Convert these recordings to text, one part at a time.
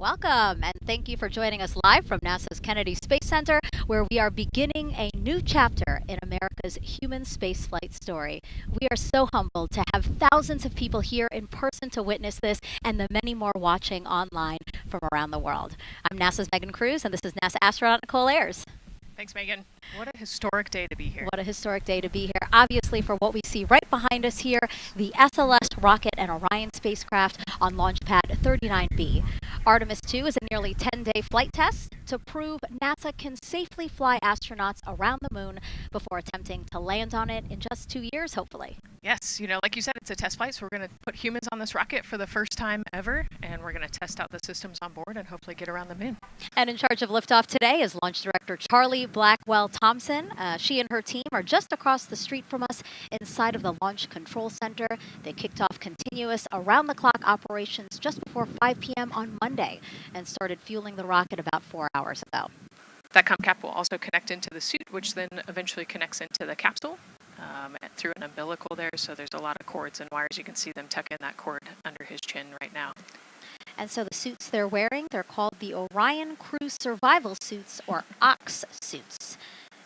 Welcome, and thank you for joining us live from NASA's Kennedy Space Center, where we are beginning a new chapter in America's human spaceflight story. We are so humbled to have thousands of people here in person to witness this, and the many more watching online from around the world. I'm NASA's Megan Cruz, and this is NASA astronaut Nicole Ayers. Thanks, Megan. What a historic day to be here. What a historic day to be here. Obviously, for what we see right behind us here, the SLS-Rocket and Orion spacecraft on Launch Pad 39B. Artemis II is a nearly 10-day flight test to prove NASA can safely fly astronauts around the moon before attempting to land on it in just 2 years, hopefully. Yes, like you said, it's a test flight, so we're going to put humans on this rocket for the first time ever, and we're going to test out the systems on board and hopefully get around the moon. And in charge of liftoff today is Launch Director Charlie Blackwell-Thompson. She and her team are just across the street from us inside of the Launch Control Center. They kicked off continuous around-the-clock operations just before 5 p.m. on Monday and started fueling the rocket about 4 hours ago. That com cap will also connect into the suit, which then eventually connects into the capsule through an umbilical there, so there's a lot of cords and wires. You can see them tuck in that cord under his chin right now. And so the suits they're wearing, they're called the Orion Crew Survival Suits, or OX suits.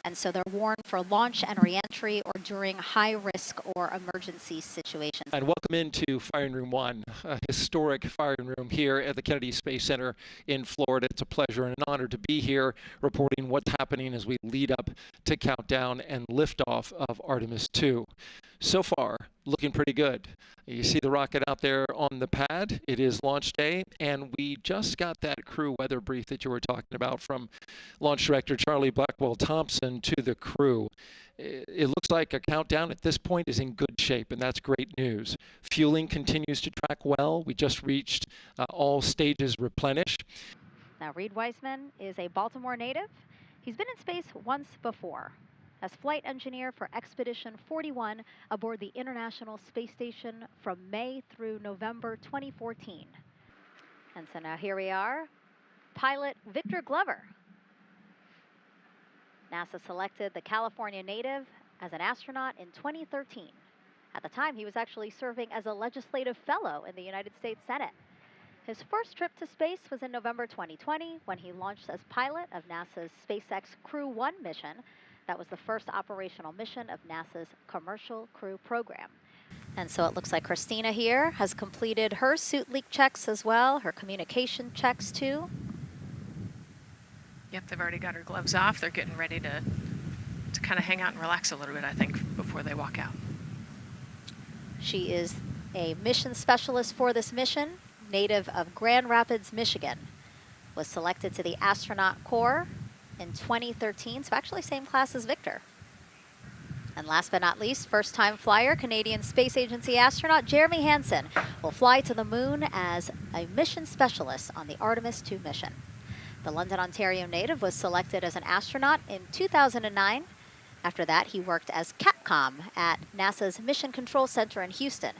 And so they're worn for launch and reentry or during high-risk or emergency situations. And welcome into Firing Room 1, a historic firing room here at the Kennedy Space Center in Florida. It's a pleasure and an honor to be here reporting what's happening as we lead up to countdown and liftoff of Artemis II. So far, looking pretty good. You see the rocket out there on the pad. It is launch day, and we just got that crew weather brief that you were talking about from Launch Director Charlie Blackwell-Thompson to the crew. It looks like a countdown at this point is in good shape, and that's great news. Fueling continues to track well. We just reached all stages replenished. Now, Reed Weissman is a Baltimore native. He's been in space once before as flight engineer for Expedition 41 aboard the International Space Station from May through November 2014. And so now here we are, pilot Victor Glover. NASA selected the California native as an astronaut in 2013. At the time, he was actually serving as a legislative fellow in the United States Senate. His first trip to space was in November 2020 when he launched as pilot of NASA's SpaceX Crew 1 mission. That was the first operational mission of NASA's Commercial Crew program. And so it looks like Christina here has completed her suit leak checks as well, her communication checks too. Yep, they've already got her gloves off. They're getting ready to kind of hang out and relax a little bit, I think, before they walk out. She is a mission specialist for this mission, native of Grand Rapids, Michigan. Was selected to the Astronaut Corps in 2013, so actually same class as Victor. And last but not least, first-time flyer, Canadian Space Agency astronaut Jeremy Hansen will fly to the moon as a mission specialist on the Artemis II mission. The London, Ontario native was selected as an astronaut in 2009. After that, he worked as CAPCOM at NASA's Mission Control Center in Houston.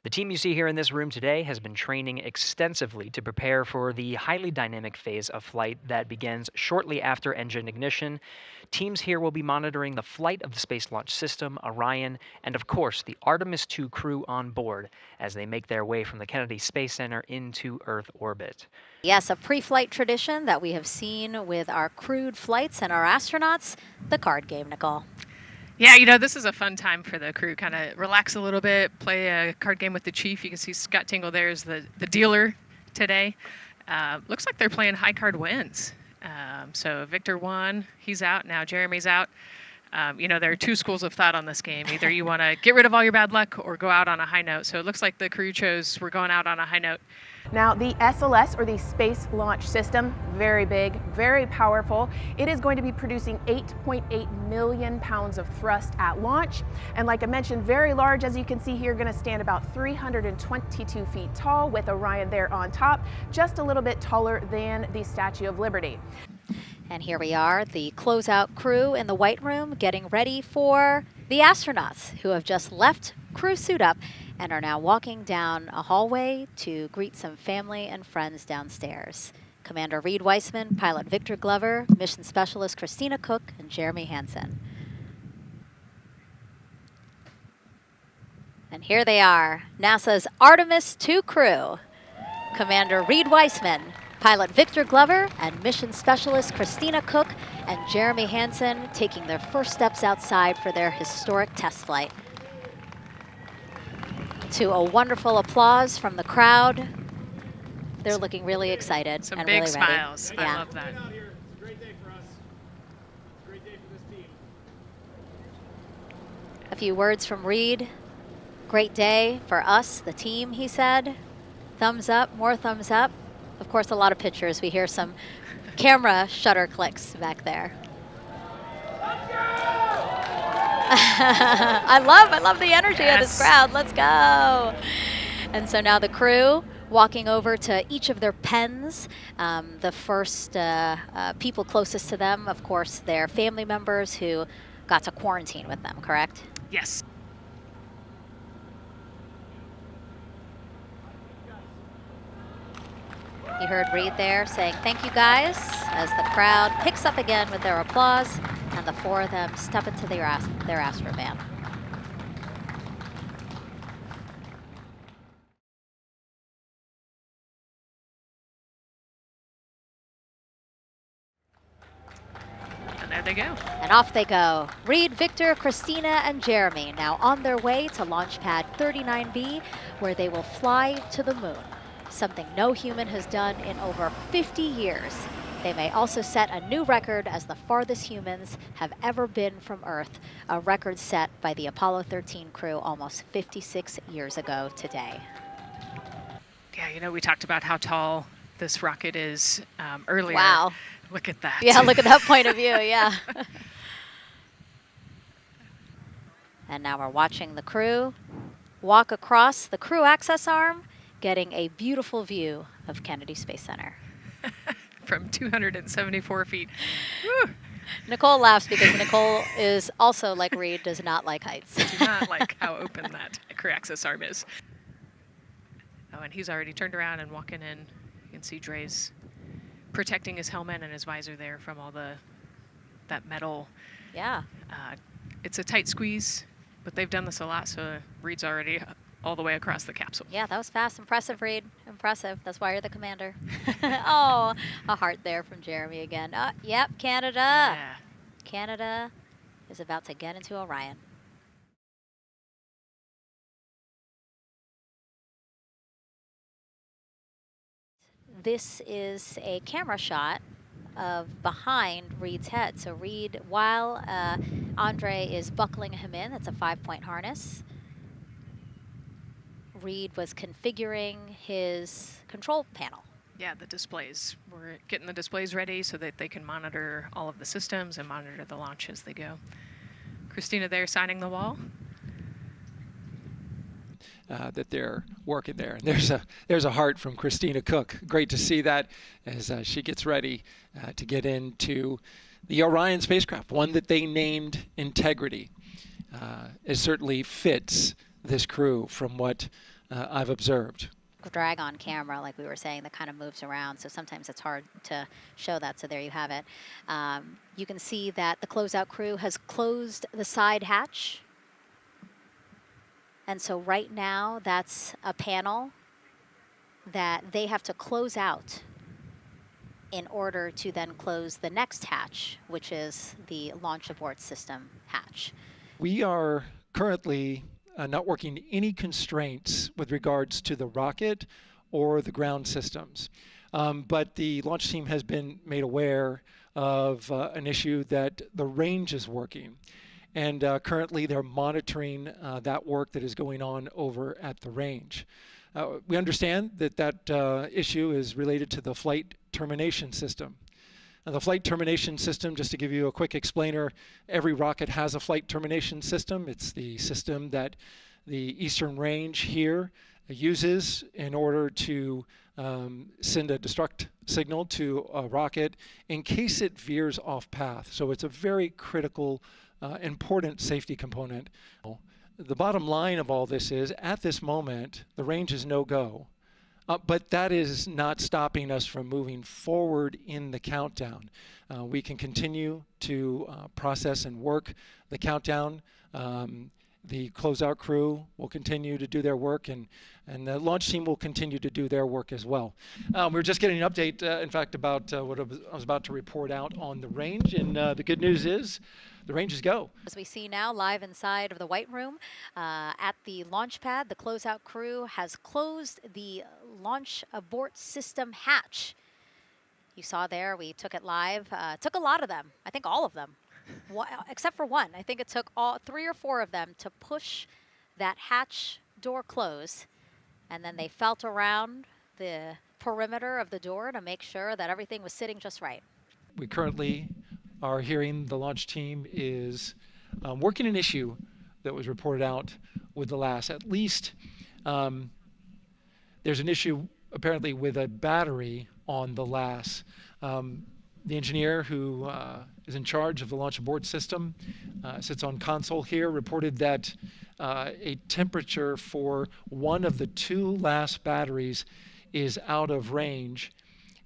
The team you see here in this room today has been training extensively to prepare for the highly dynamic phase of flight that begins shortly after engine ignition. Teams here will be monitoring the flight of the Space Launch System, Orion, and of course the Artemis II crew on board as they make their way from the Kennedy Space Center into Earth orbit. Yes, a pre-flight tradition that we have seen with our crewed flights and our astronauts, the card game, Nicole. Yeah, this is a fun time for the crew. Kind of relax a little bit, play a card game with the chief. You can see Scott Tingle there is the dealer today. Looks like they're playing high card wins. So Victor won, he's out, now Jeremy's out. There are two schools of thought on this game. Either you want to get rid of all your bad luck or go out on a high note. So it looks like the crew chose we're going out on a high note. Now, the SLS, or the Space Launch System, very big, very powerful. It is going to be producing 8.8 million pounds of thrust at launch. And like I mentioned, very large, as you can see here, going to stand about 322 feet tall with Orion there on top, just a little bit taller than the Statue of Liberty. And here we are, the closeout crew in the White Room getting ready for the astronauts who have just left crew suit up and are now walking down a hallway to greet some family and friends downstairs. Commander Reed Weissman, pilot Victor Glover, mission specialist Christina Cook, and Jeremy Hansen. And here they are, NASA's Artemis II crew. Commander Reed Weissman, Pilot Victor Glover and mission specialist Christina Cook and Jeremy Hansen taking their first steps outside for their historic test flight. To a wonderful applause from the crowd. They're looking really excited Some and big really smiles. ready. I Yeah. love that. A few words from Reed. Great day for us, the team, he said. Thumbs up, more thumbs up. Of course, a lot of pictures. We hear some camera shutter clicks back there. I love the energy of this crowd. Let's go. And so now the crew walking over to each of their pens. The first people closest to them, of course, their family members who got to quarantine with them, correct? Yes. You heard Reed there saying, "Thank you guys," as the crowd picks up again with their applause, and the four of them step into their Astrovan. And there they go. And off they go. Reed, Victor, Christina, and Jeremy now on their way to launch pad 39B, where they will fly to the moon, something no human has done in over 50 years. They may also set a new record as the farthest humans have ever been from Earth, a record set by the Apollo 13 crew almost 56 years ago today. Yeah, you know, we talked about how tall this rocket is earlier. Wow. Look at that. Yeah, look at that point of view, yeah. And now we're watching the crew walk across the crew access arm, getting a beautiful view of Kennedy Space Center. From 274 feet. Woo. Nicole laughs because Nicole is also, like Reed, does not like heights. Do not like how open that crew access arm is. Oh, and he's already turned around and walking in. You can see Dre's protecting his helmet and his visor there from all that metal. Yeah. It's a tight squeeze, but they've done this a lot, so Reed's already all the way across the capsule. Yeah, that was fast. Impressive, Reed. Impressive. That's why you're the commander. Oh, a heart there from Jeremy again. Yep, Canada. Yeah. Canada is about to get into Orion. This is a camera shot of behind Reed's head. So Reed, while Andre is buckling him in, it's a 5-point harness, Reed was configuring his control panel. Yeah, the displays. We're getting the displays ready so that they can monitor all of the systems and monitor the launch as they go. Christina there signing the wall. That they're working there. And there's a heart from Christina Cook. Great to see that as she gets ready to get into the Orion spacecraft, one that they named Integrity. It certainly fits this crew from what I've observed. Drag on camera, like we were saying, that kind of moves around, so sometimes it's hard to show that, so there you have it. You can see that the closeout crew has closed the side hatch. And so right now, that's a panel that they have to close out in order to then close the next hatch, which is the launch abort system hatch. We are currently not working any constraints with regards to the rocket or the ground systems. But the launch team has been made aware of an issue that the range is working. And currently they're monitoring that work that is going on over at the range. We understand that that issue is related to the flight termination system. Now, the flight termination system, just to give you a quick explainer, every rocket has a flight termination system. It's the system that the Eastern Range here uses in order to send a destruct signal to a rocket in case it veers off path. So it's a very critical important safety component. The bottom line of all this is, at this moment, the range is no-go. But that is not stopping us from moving forward in the countdown. We can continue to process and work the countdown The closeout crew will continue to do their work, and the launch team will continue to do their work as well. We're just getting an update, in fact, about what I was about to report out on the range, and the good news is the range is go. As we see now, live inside of the White Room at the launch pad, the closeout crew has closed the launch abort system hatch. You saw there, we took it live. Took a lot of them, I think all of them. Except for one. I think it took all 3 or 4 of them to push that hatch door close, and then they felt around the perimeter of the door to make sure that everything was sitting just right. We currently are hearing the launch team is working an issue that was reported out with the LAS. At least there's an issue apparently with a battery on the LAS. The engineer who is in charge of the launch abort system sits on console here, reported that a temperature for one of the 2 LAS batteries is out of range,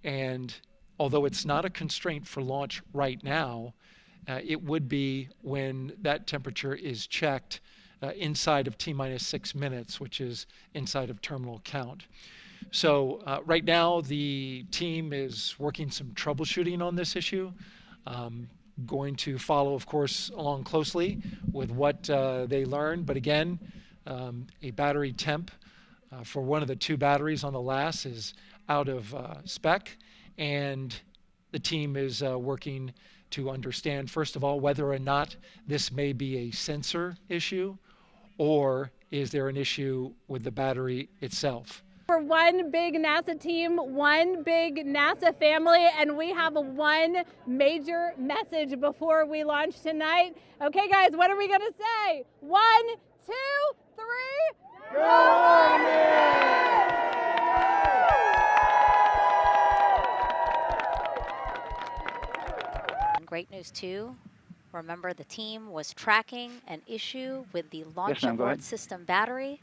and although it's not a constraint for launch right now, it would be when that temperature is checked inside of T-minus 6 minutes, which is inside of terminal count. So right now, the team is working some troubleshooting on this issue. Going to follow, of course, along closely with what they learn. But again, a battery temp for one of the 2 batteries on the LAS is out of spec. And the team is working to understand, first of all, whether or not this may be a sensor issue, or is there an issue with the battery itself. We're one big NASA team, one big NASA family, and we have one major message before we launch tonight. Okay, guys, what are we going to say? 1, 2, 3. Go Army! Great news too. Remember, the team was tracking an issue with the launch abort system battery.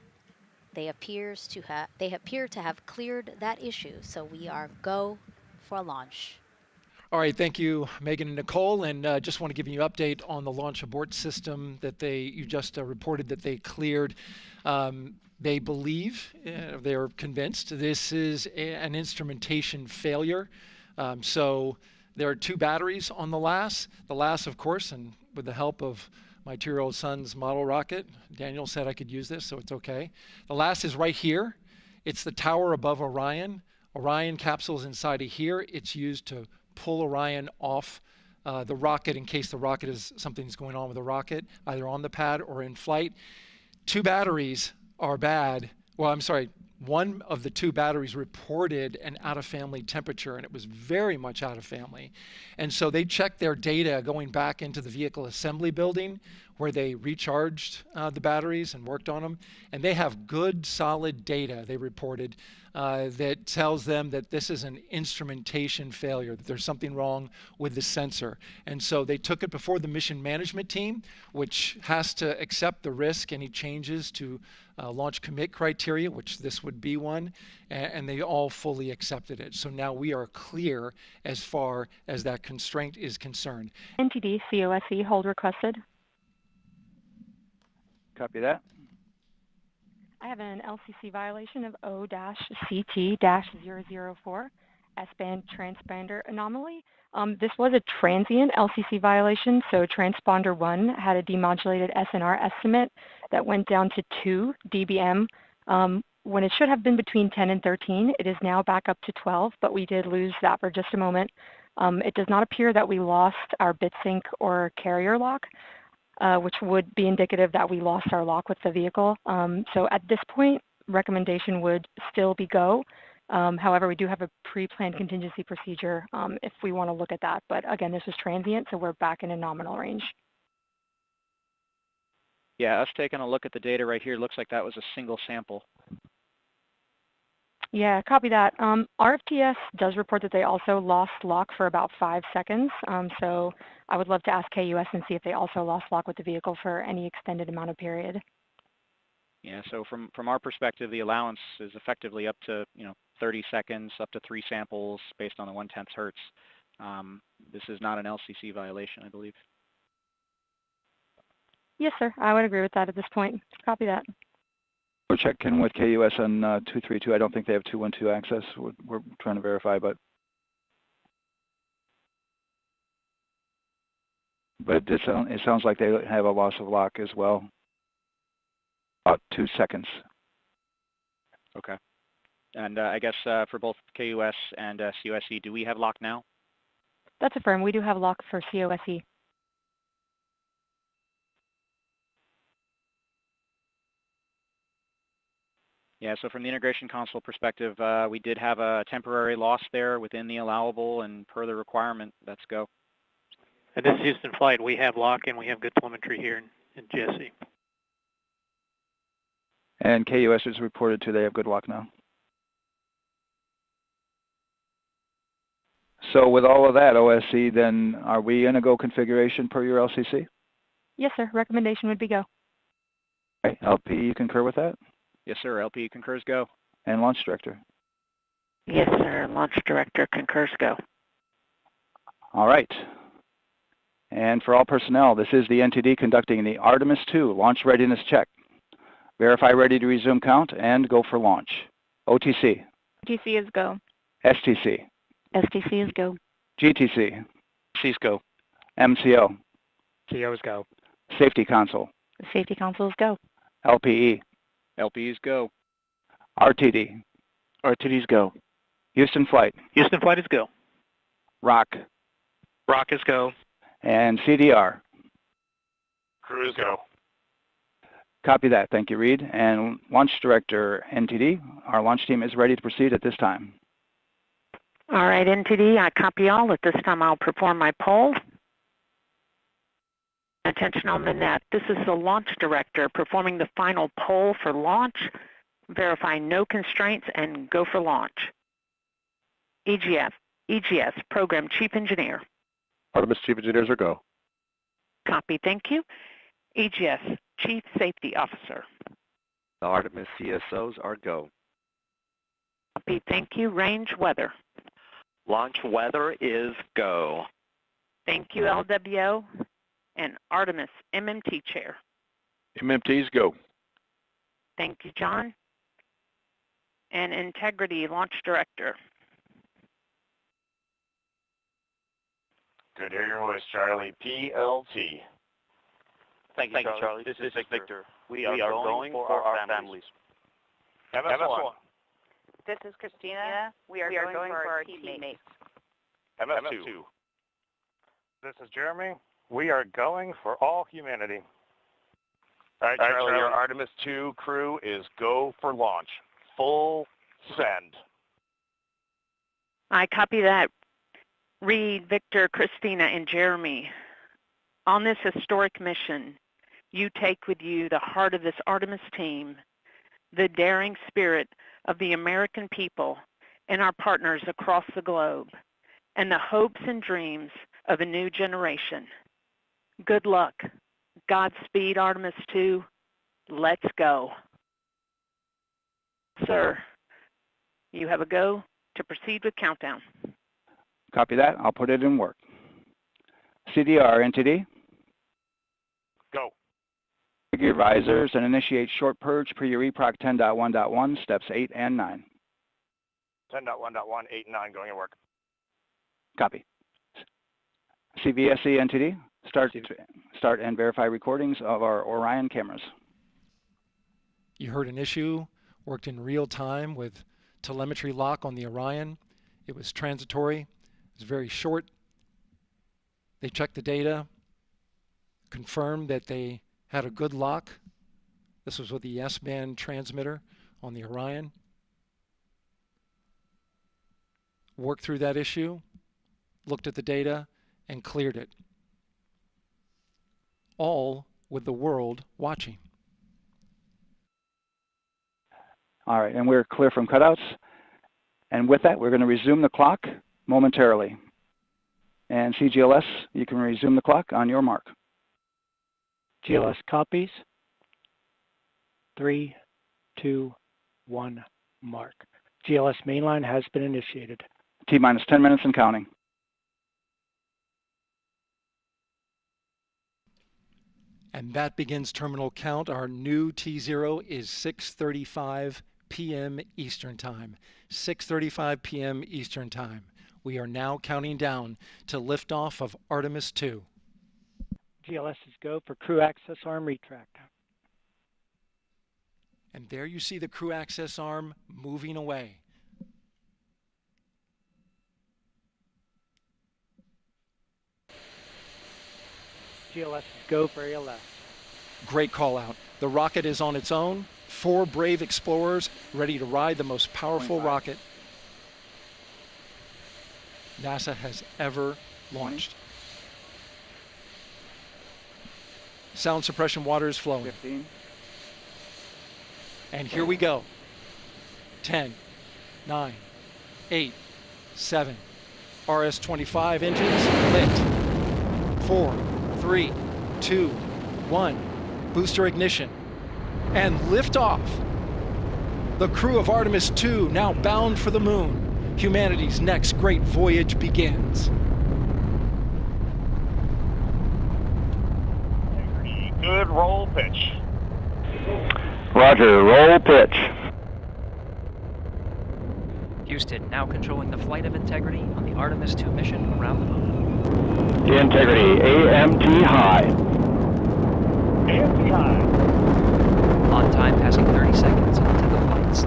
They appear to have cleared that issue, so we are go for launch. All right, thank you, Megan and Nicole, and just want to give you an update on the launch abort system that you just reported that they cleared. They believe, they're convinced, this is an instrumentation failure. So there are 2 batteries on the LAS. The LAS, of course, and with the help of my 2-year-old son's model rocket, Daniel said I could use this, so it's okay. The LAS is right here. It's the tower above Orion. Orion capsule is inside of here. It's used to pull Orion off the rocket in case something's going on with the rocket, either on the pad or in flight. 2 batteries are bad. Well, I'm sorry. One of the 2 batteries reported an out-of-family temperature, and it was very much out of family. And so they checked their data going back into the vehicle assembly building where they recharged the batteries and worked on them. And they have good, solid data, they reported, that tells them that this is an instrumentation failure, that there's something wrong with the sensor. And so they took it before the mission management team, which has to accept the risk, any changes to launch commit criteria, which this would be one, and they all fully accepted it. So now we are clear as far as that constraint is concerned. NTD COSE hold requested. Copy that. I have an LCC violation of O-CT-004, S-band transponder anomaly. This was a transient LCC violation, so transponder 1 had a demodulated SNR estimate that went down to 2 dBm when it should have been between 10 and 13. It is now back up to 12, but we did lose that for just a moment. It does not appear that we lost our bit sync or carrier lock, which would be indicative that we lost our lock with the vehicle. So at this point, recommendation would still be go. However, we do have a pre-planned contingency procedure if we want to look at that. But again, this was transient, so we're back in a nominal range. Yeah, us taking a look at the data right here, looks like that was a single sample. Yeah, copy that. RFTS does report that they also lost lock for about 5 seconds. So I would love to ask KUS and see if they also lost lock with the vehicle for any extended amount of period. Yeah, so from our perspective, the allowance is effectively up to 30 seconds, up to 3 samples based on the 1/10 hertz. This is not an LCC violation, I believe. Yes, sir. I would agree with that at this point. Copy that. We're checking with KUS on 232. I don't think they have 212 access. We're trying to verify, but it sounds like they have a loss of lock as well. About 2 seconds. Okay. And I guess for both KUS and COSE, do we have lock now? That's affirmed. We do have lock for COSE. Yeah, so from the integration console perspective, we did have a temporary loss there within the allowable, and per the requirement, let's go. And this is Houston Flight. We have lock and we have good telemetry here in GSE. And KUS is reported to they have good lock now. So with all of that, OSC, then are we in a go configuration per your LCC? Yes, sir. Recommendation would be go. Okay. LP, you concur with that? Yes, sir. LP concurs go. And Launch Director? Yes, sir. Launch Director concurs go. All right. And for all personnel, this is the NTD conducting the Artemis II launch readiness check. Verify ready to resume count and go for launch. OTC? OTC is go. STC? STC is go. GTC? C's go. MCO? CO's go. Safety Console? Safety Console is go. LPE? LP's go. RTD? RTD's go. Houston Flight? Houston Flight is go. ROC? ROC is go. And CDR? Crew is go. Copy that. Thank you, Reed. And Launch Director NTD, our launch team is ready to proceed at this time. All right, NTD, I copy all. At this time, I'll perform my poll. Attention on the net. This is the Launch Director performing the final poll for launch. Verify no constraints and go for launch. EGS, Program Chief Engineer. Artemis Chief Engineers are go. Copy, thank you. EGS, Chief Safety Officer. The Artemis CSOs are go. Copy, thank you. Range Weather. Launch weather is go. Thank you, LWO. And Artemis MMT Chair. MMTs go. Thank you, John. And Integrity Launch Director. Good to hear your voice, Charlie. PLT. Thank you, Charlie. This is Victor. We are going for our families. MS1. This is Christina. We are going for our teammates. MS2. This is Jeremy. We are going for all humanity. All right, Charlie, your Artemis II crew is go for launch. Full send. I copy that. Reed, Victor, Christina, and Jeremy. On this historic mission, you take with you the heart of this Artemis team, the daring spirit of the American people and our partners across the globe, and the hopes and dreams of a new generation. Good luck. Godspeed, Artemis II. Let's go. Sir, you have a go to proceed with countdown. Copy that. I'll put it in work. CDR NTD. Go. Figure your visors and initiate short purge per your EPROC 10.1.1, steps 8 and 9. 10.1.1, 8 and 9 going to work. Copy. CVSE NTD. Start and verify recordings of our Orion cameras. You heard an issue, worked in real time with telemetry lock on the Orion. It was transitory. It was very short. They checked the data, confirmed that they had a good lock. This was with the S-band transmitter on the Orion. Worked through that issue, looked at the data, and cleared it. All with the world watching. All right, and we're clear from cutouts. And with that, we're going to resume the clock momentarily. And CGLS, you can resume the clock on your mark. GLS copies. 3, 2, 1, mark. GLS mainline has been initiated. T-minus 10 minutes and counting. And that begins terminal count. Our new T0 is 6:35 p.m. Eastern Time. 6:35 p.m. Eastern Time. We are now counting down to liftoff of Artemis II. GLS is go for crew access arm retract. And there you see the crew access arm moving away. GLS is go for ALS. Great call out. The rocket is on its own. 4 brave explorers ready to ride the most powerful rocket NASA has ever launched. Sound suppression water is flowing. 15. And here we go. 10, 9, 8, 7. RS-25 engines lit. 4, 3, 2, 1. Booster ignition. And liftoff. The crew of Artemis II now bound for the moon. Humanity's next great voyage begins. Good roll pitch. Roger, roll pitch. Houston now controlling the flight of Integrity on the Artemis II mission around the moon. Integrity, AMT high. AMT high. On time, passing 30 seconds into the flights.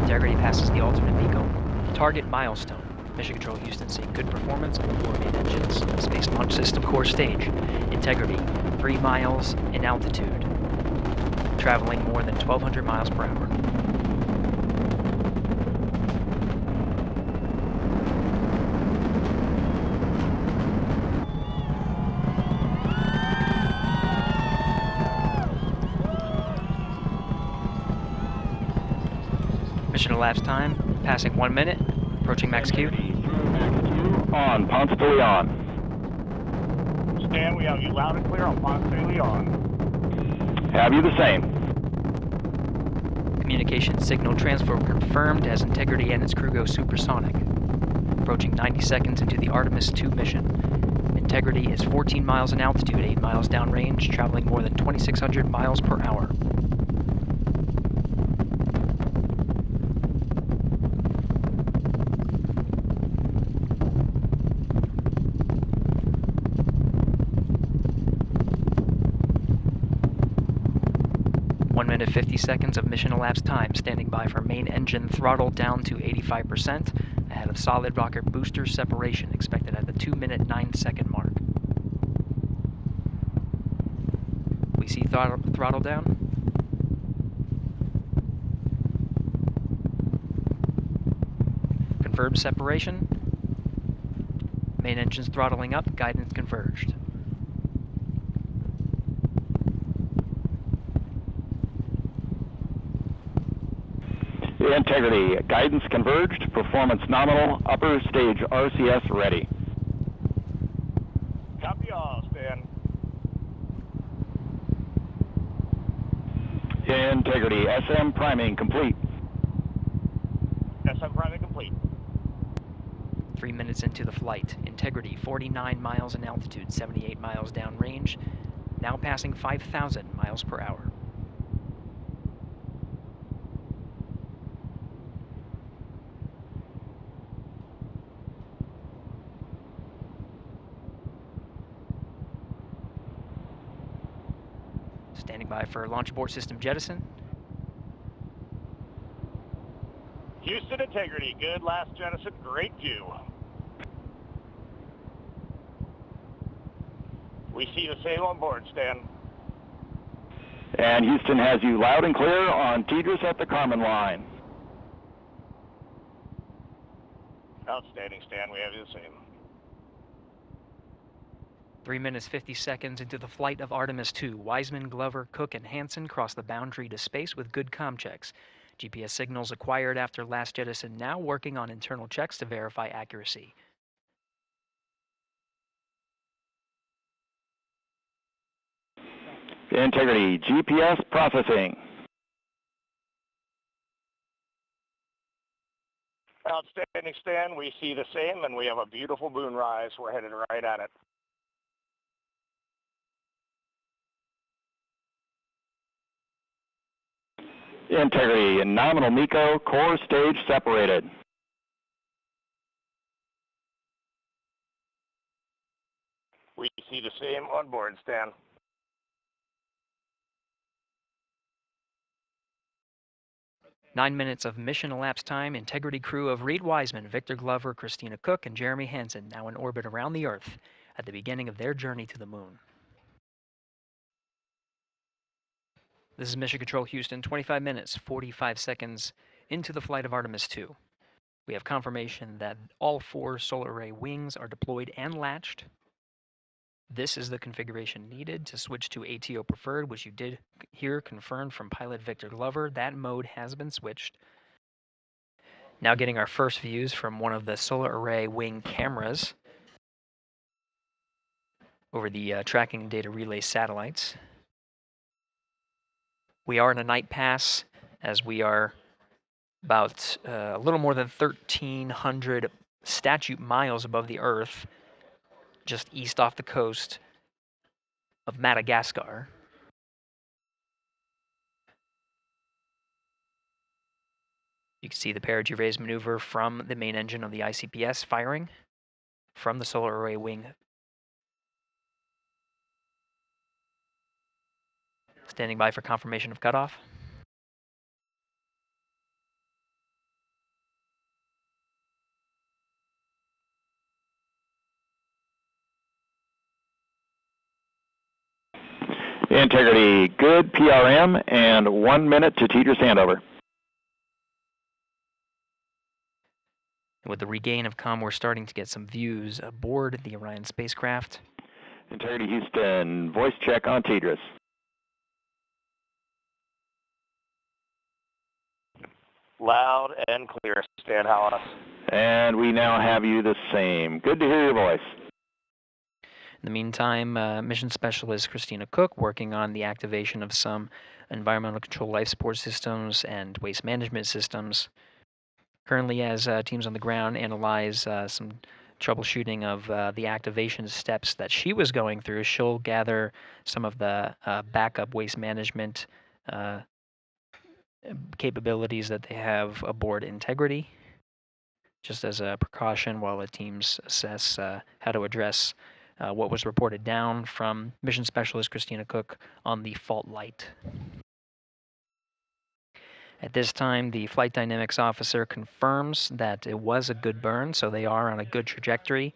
Integrity passes the alternate beacon. Target milestone. Mission Control Houston seeing good performance on the 4 main engines. Space Launch System core stage. Integrity, 3 miles in altitude. Traveling more than 1,200 miles per hour. Mission elapsed time, passing 1 minute, approaching max Q. On, Ponce de Leon. Stan, we have you loud and clear on Ponce de Leon. Have you the same. Communication signal transfer confirmed as Integrity and its crew go supersonic. Approaching 90 seconds into the Artemis II mission. Integrity is 14 miles in altitude, 8 miles downrange, traveling more than 2,600 miles per hour. Minute 50 seconds of mission elapsed time, standing by for main engine throttle down to 85%, ahead of solid rocket booster separation expected at the 2-minute 9-second mark. We see throttle down. Confirmed separation. Main engine's throttling up, guidance converged. Integrity, guidance converged, performance nominal, upper stage RCS ready. Copy all, Stan. Integrity, SM priming complete. SM priming complete. 3 minutes into the flight. Integrity, 49 miles in altitude, 78 miles downrange, now passing 5,000 miles per hour. Standing by for launch abort system jettison. Houston Integrity, good last jettison, great view. We see the same on board, Stan. And Houston has you loud and clear on TDRS at the Kármán line. Outstanding, Stan, we have you the same. 3 minutes 50 seconds into the flight of Artemis II, Wiseman, Glover, Cook, and Hansen cross the boundary to space with good comm checks. GPS signals acquired after last jettison now working on internal checks to verify accuracy. Integrity, GPS processing. Outstanding, Stan, we see the same, and we have a beautiful moonrise. We're headed right at it. Integrity, nominal MECO, core stage separated. We see the same on board, Stan. Nine minutes of mission elapsed time. Integrity crew of Reed Wiseman, Victor Glover, Christina Cook, and Jeremy Hansen now in orbit around the Earth at the beginning of their journey to the Moon. This is Mission Control Houston, 25 minutes, 45 seconds into the flight of Artemis II. We have confirmation that all 4 solar array wings are deployed and latched. This is the configuration needed to switch to ATO preferred, which you did hear confirmed from pilot Victor Glover. That mode has been switched. Now getting our first views from one of the solar array wing cameras over the tracking data relay satellites. We are in a night pass as we are about a little more than 1,300 statute miles above the Earth, just east off the coast of Madagascar. You can see the perigee raise maneuver from the main engine of the ICPS firing from the solar array wing. Standing by for confirmation of cutoff. Integrity, good PRM, and 1 minute to Teeter's handover. And with the regain of comm, we're starting to get some views aboard the Orion spacecraft. Integrity Houston, voice check on Teedris. Loud and clear, Stan Hollis. And we now have you the same. Good to hear your voice. In the meantime, Mission Specialist Christina Cook working on the activation of some environmental control life support systems and waste management systems. Currently, as teams on the ground analyze some troubleshooting of the activation steps that she was going through, she'll gather some of the backup waste management capabilities that they have aboard Integrity, just as a precaution while the teams assess how to address what was reported down from Mission Specialist Christina Cook on the fault light. At this time, the flight dynamics officer confirms that it was a good burn, so they are on a good trajectory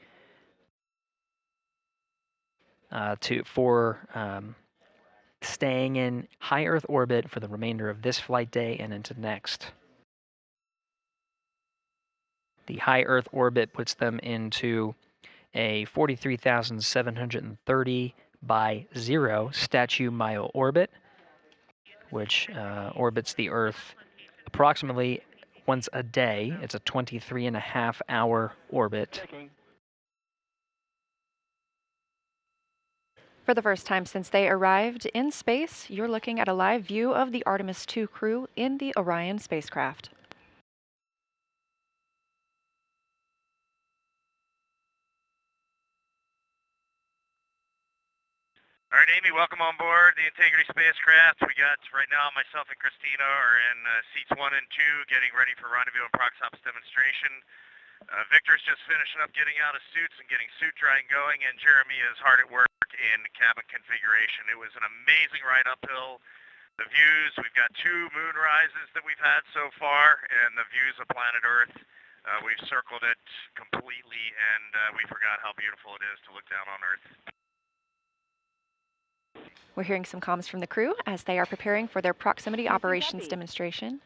for staying in high Earth orbit for the remainder of this flight day and into next. The high Earth orbit puts them into a 43,730 by 0 statute mile orbit, which orbits the Earth approximately once a day. It's a 23.5-hour orbit. For the first time since they arrived in space, you're looking at a live view of the Artemis II crew in the Orion spacecraft. All right, Amy, welcome on board the Integrity spacecraft. We got, right now, myself and Christina are in seats 1 and 2, getting ready for rendezvous and proxops demonstration. Victor's just finishing up getting out of suits and getting suit drying going, and Jeremy is hard at work in cabin configuration. It was an amazing ride uphill. The views, we've got 2 moon rises that we've had so far, and the views of planet Earth. We've circled it completely, and we forgot how beautiful it is to look down on Earth. We're hearing some comms from the crew as they are preparing for their proximity operations demonstration.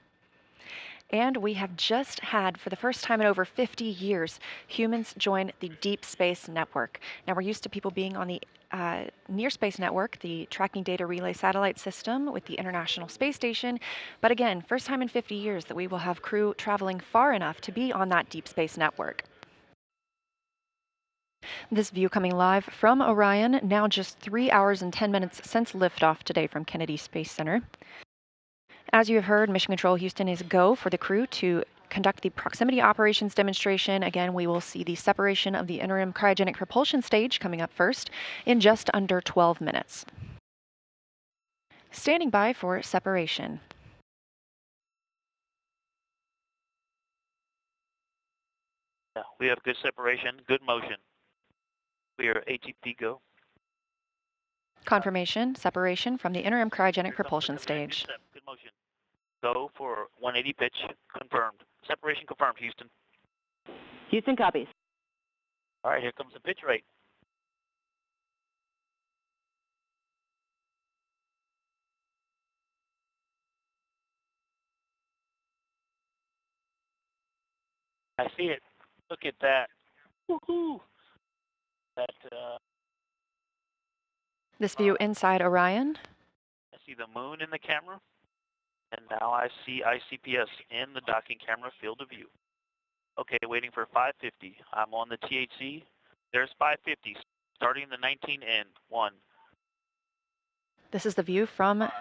And we have just had, for the first time in over 50 years, humans join the Deep Space Network. Now, we're used to people being on the Near Space Network, the tracking data relay satellite system with the International Space Station. But again, first time in 50 years that we will have crew traveling far enough to be on that Deep Space Network. This view coming live from Orion, now just 3 hours and 10 minutes since liftoff today from Kennedy Space Center. As you have heard, Mission Control Houston is go for the crew to conduct the proximity operations demonstration. Again, we will see the separation of the interim cryogenic propulsion stage coming up first in just under 12 minutes. Standing by for separation. Yeah, we have good separation, good motion. We are ATP go. Confirmation, separation from the interim cryogenic propulsion stage. Good motion. Go for 180 pitch, confirmed. Separation confirmed, Houston. Houston copies. All right, here comes the pitch rate. I see it. Look at that. Woohoo! That, This view inside Orion. I see the moon in the camera, and now I see ICPS in the docking camera field of view. Okay, waiting for 550. I'm on the THC. There's 550, starting the 19N. 1. This is the view from 9.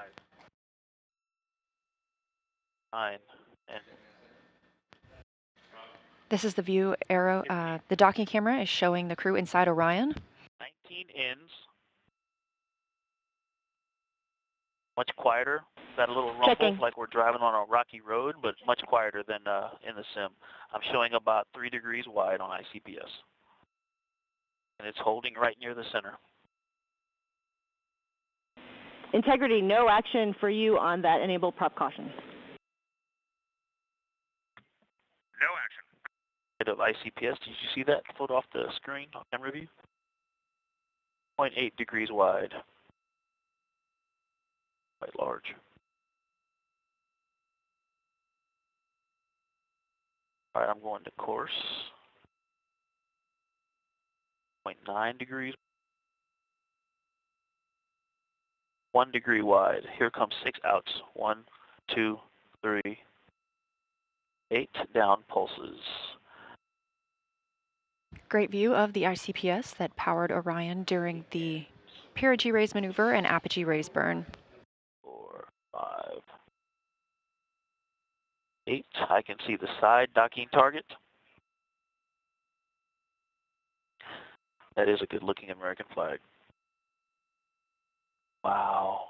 And This is the view arrow. The docking camera is showing the crew inside Orion. 19 ends. Much quieter. Got a little rumble, Checking. like we're driving on a rocky road, but much quieter than in the sim. I'm showing about 3 degrees wide on ICPS. And it's holding right near the center. Integrity, no action for you on that enable prop caution. No action. Bit of ICPS. Did you see that photo off the screen on camera view? 0.8 degrees wide. Quite large. All right, I'm going to course. 0.9 degrees. 1 degree wide. Here comes 6 outs. 1, 2, 3, 8 down pulses. Great view of the ICPS that powered Orion during the perigee raise maneuver and apogee raise burn. 4, 5, 8. I can see the side docking target. That is a good looking American flag. Wow.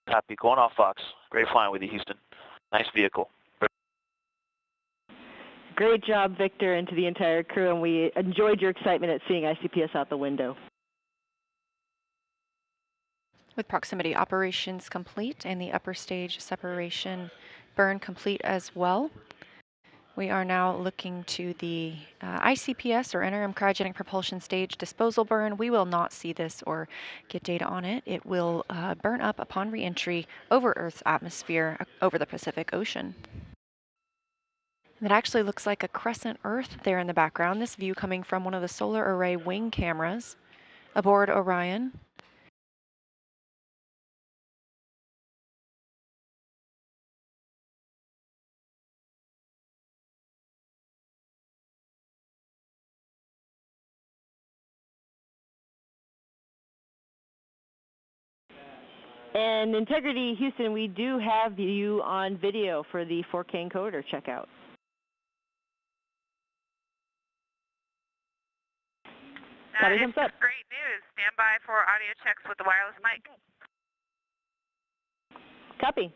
Copy. Going off, Fox. Great flying with you, Houston. Nice vehicle. Great job, Victor, and to the entire crew, and we enjoyed your excitement at seeing ICPS out the window. With proximity operations complete and the upper stage separation burn complete as well, we are now looking to the ICPS, or interim cryogenic propulsion stage disposal burn. We will not see this or get data on it. It will burn up upon reentry over Earth's atmosphere over the Pacific Ocean. That actually looks like a crescent Earth there in the background. This view coming from one of the solar array wing cameras aboard Orion. And Integrity, Houston, we do have you on video for the 4K encoder checkout. It's great news. Stand by for audio checks with the wireless mic. Copy.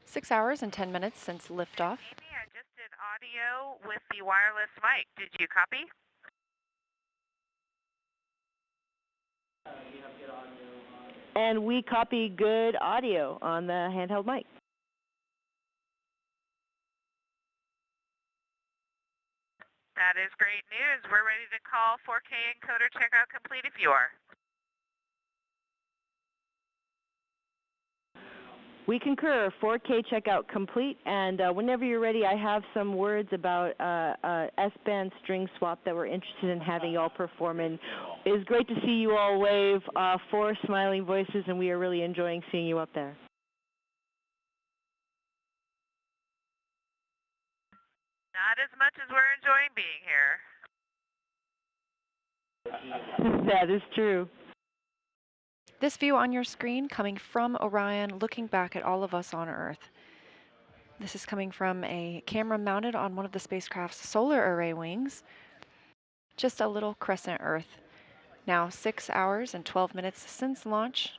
6 hours and 10 minutes since liftoff. Amy, I just did audio with the wireless mic. Did you copy? And we copy good audio on the handheld mic. That is great news. We're ready to call 4K encoder checkout complete if you are. We concur. 4K checkout complete, and whenever you're ready, I have some words about S-band string swap that we're interested in having you all perform. And it's great to see you all wave, 4 smiling voices, and we are really enjoying seeing you up there. Not as much as we're enjoying being here. That is true. This view on your screen coming from Orion, looking back at all of us on Earth. This is coming from a camera mounted on one of the spacecraft's solar array wings. Just a little crescent Earth. Now 6 hours and 12 minutes since launch.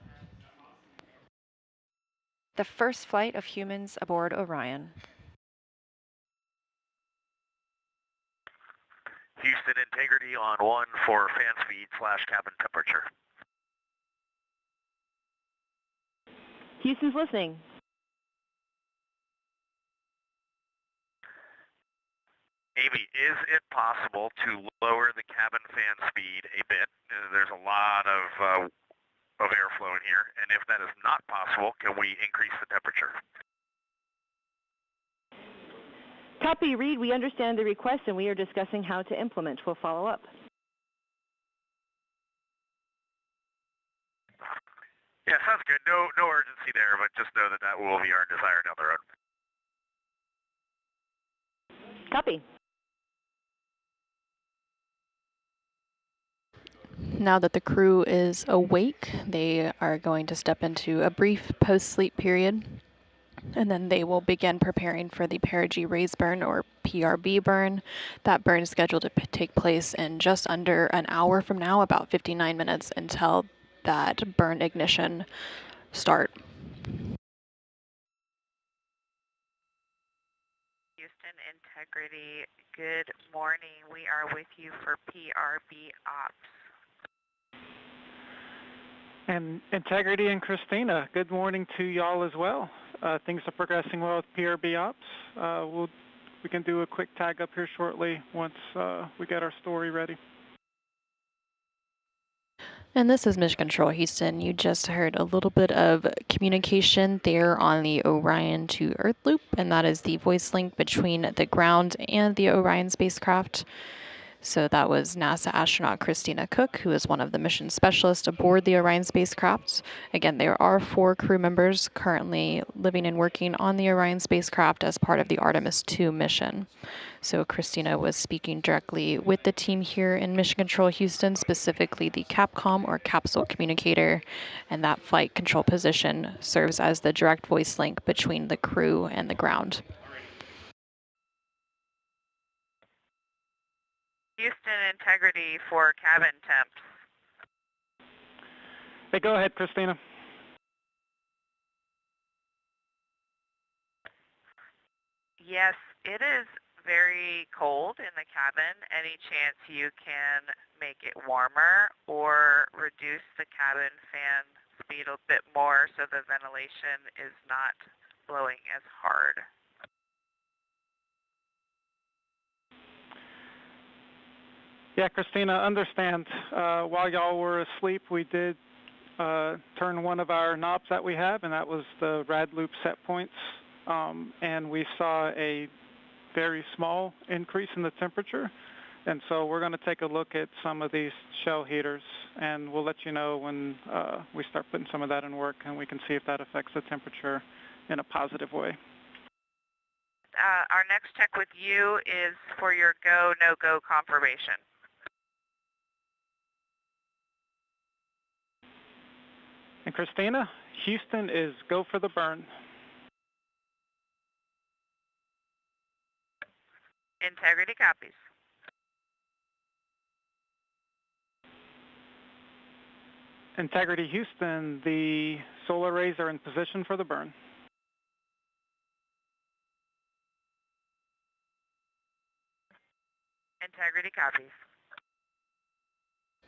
the first flight of humans aboard Orion. Houston, integrity on 1 for fan speed / cabin temperature. Houston's listening. Amy, is it possible to lower the cabin fan speed a bit? There's a lot of airflow in here, and if that is not possible, can we increase the temperature? Copy, Reed. We understand the request, and we are discussing how to implement. We'll follow up. Yeah, sounds good. No urgency there, but just know that that will be our desire down the road. Copy. Now that the crew is awake, they are going to step into a brief post-sleep period, and then they will begin preparing for the perigee raise burn, or PRB burn. That burn is scheduled to take place in just under an hour from now, about 59 minutes until that burn ignition start. Houston Integrity, good morning. We are with you for PRB ops. And Integrity and Christina, good morning to y'all as well. Things are progressing well with PRB ops. We can do a quick tag up here shortly once we get our story ready. And this is Mission Control Houston. You just heard a little bit of communication there on the Orion to Earth loop, and that is the voice link between the ground and the Orion spacecraft. So that was NASA astronaut Christina Cook, who is one of the mission specialists aboard the Orion spacecraft. Again, there are 4 crew members currently living and working on the Orion spacecraft as part of the Artemis II mission. So Christina was speaking directly with the team here in Mission Control Houston, specifically the CAPCOM, or capsule communicator, and that flight control position serves as the direct voice link between the crew and the ground. Houston Integrity for cabin temps. Hey, go ahead, Christina. Yes, it is very cold in the cabin. Any chance you can make it warmer or reduce the cabin fan speed a bit more so the ventilation is not blowing as hard? Yeah, Christina, understand. While y'all were asleep, we did turn one of our knobs that we have, and that was the rad loop set points. And we saw a very small increase in the temperature. And so we're going to take a look at some of these shell heaters, and we'll let you know when we start putting some of that in work, and we can see if that affects the temperature in a positive way. Our next check with you is for your go, no-go confirmation. And Christina, Houston is go for the burn. Integrity copies. Integrity Houston, the solar arrays are in position for the burn. Integrity copies.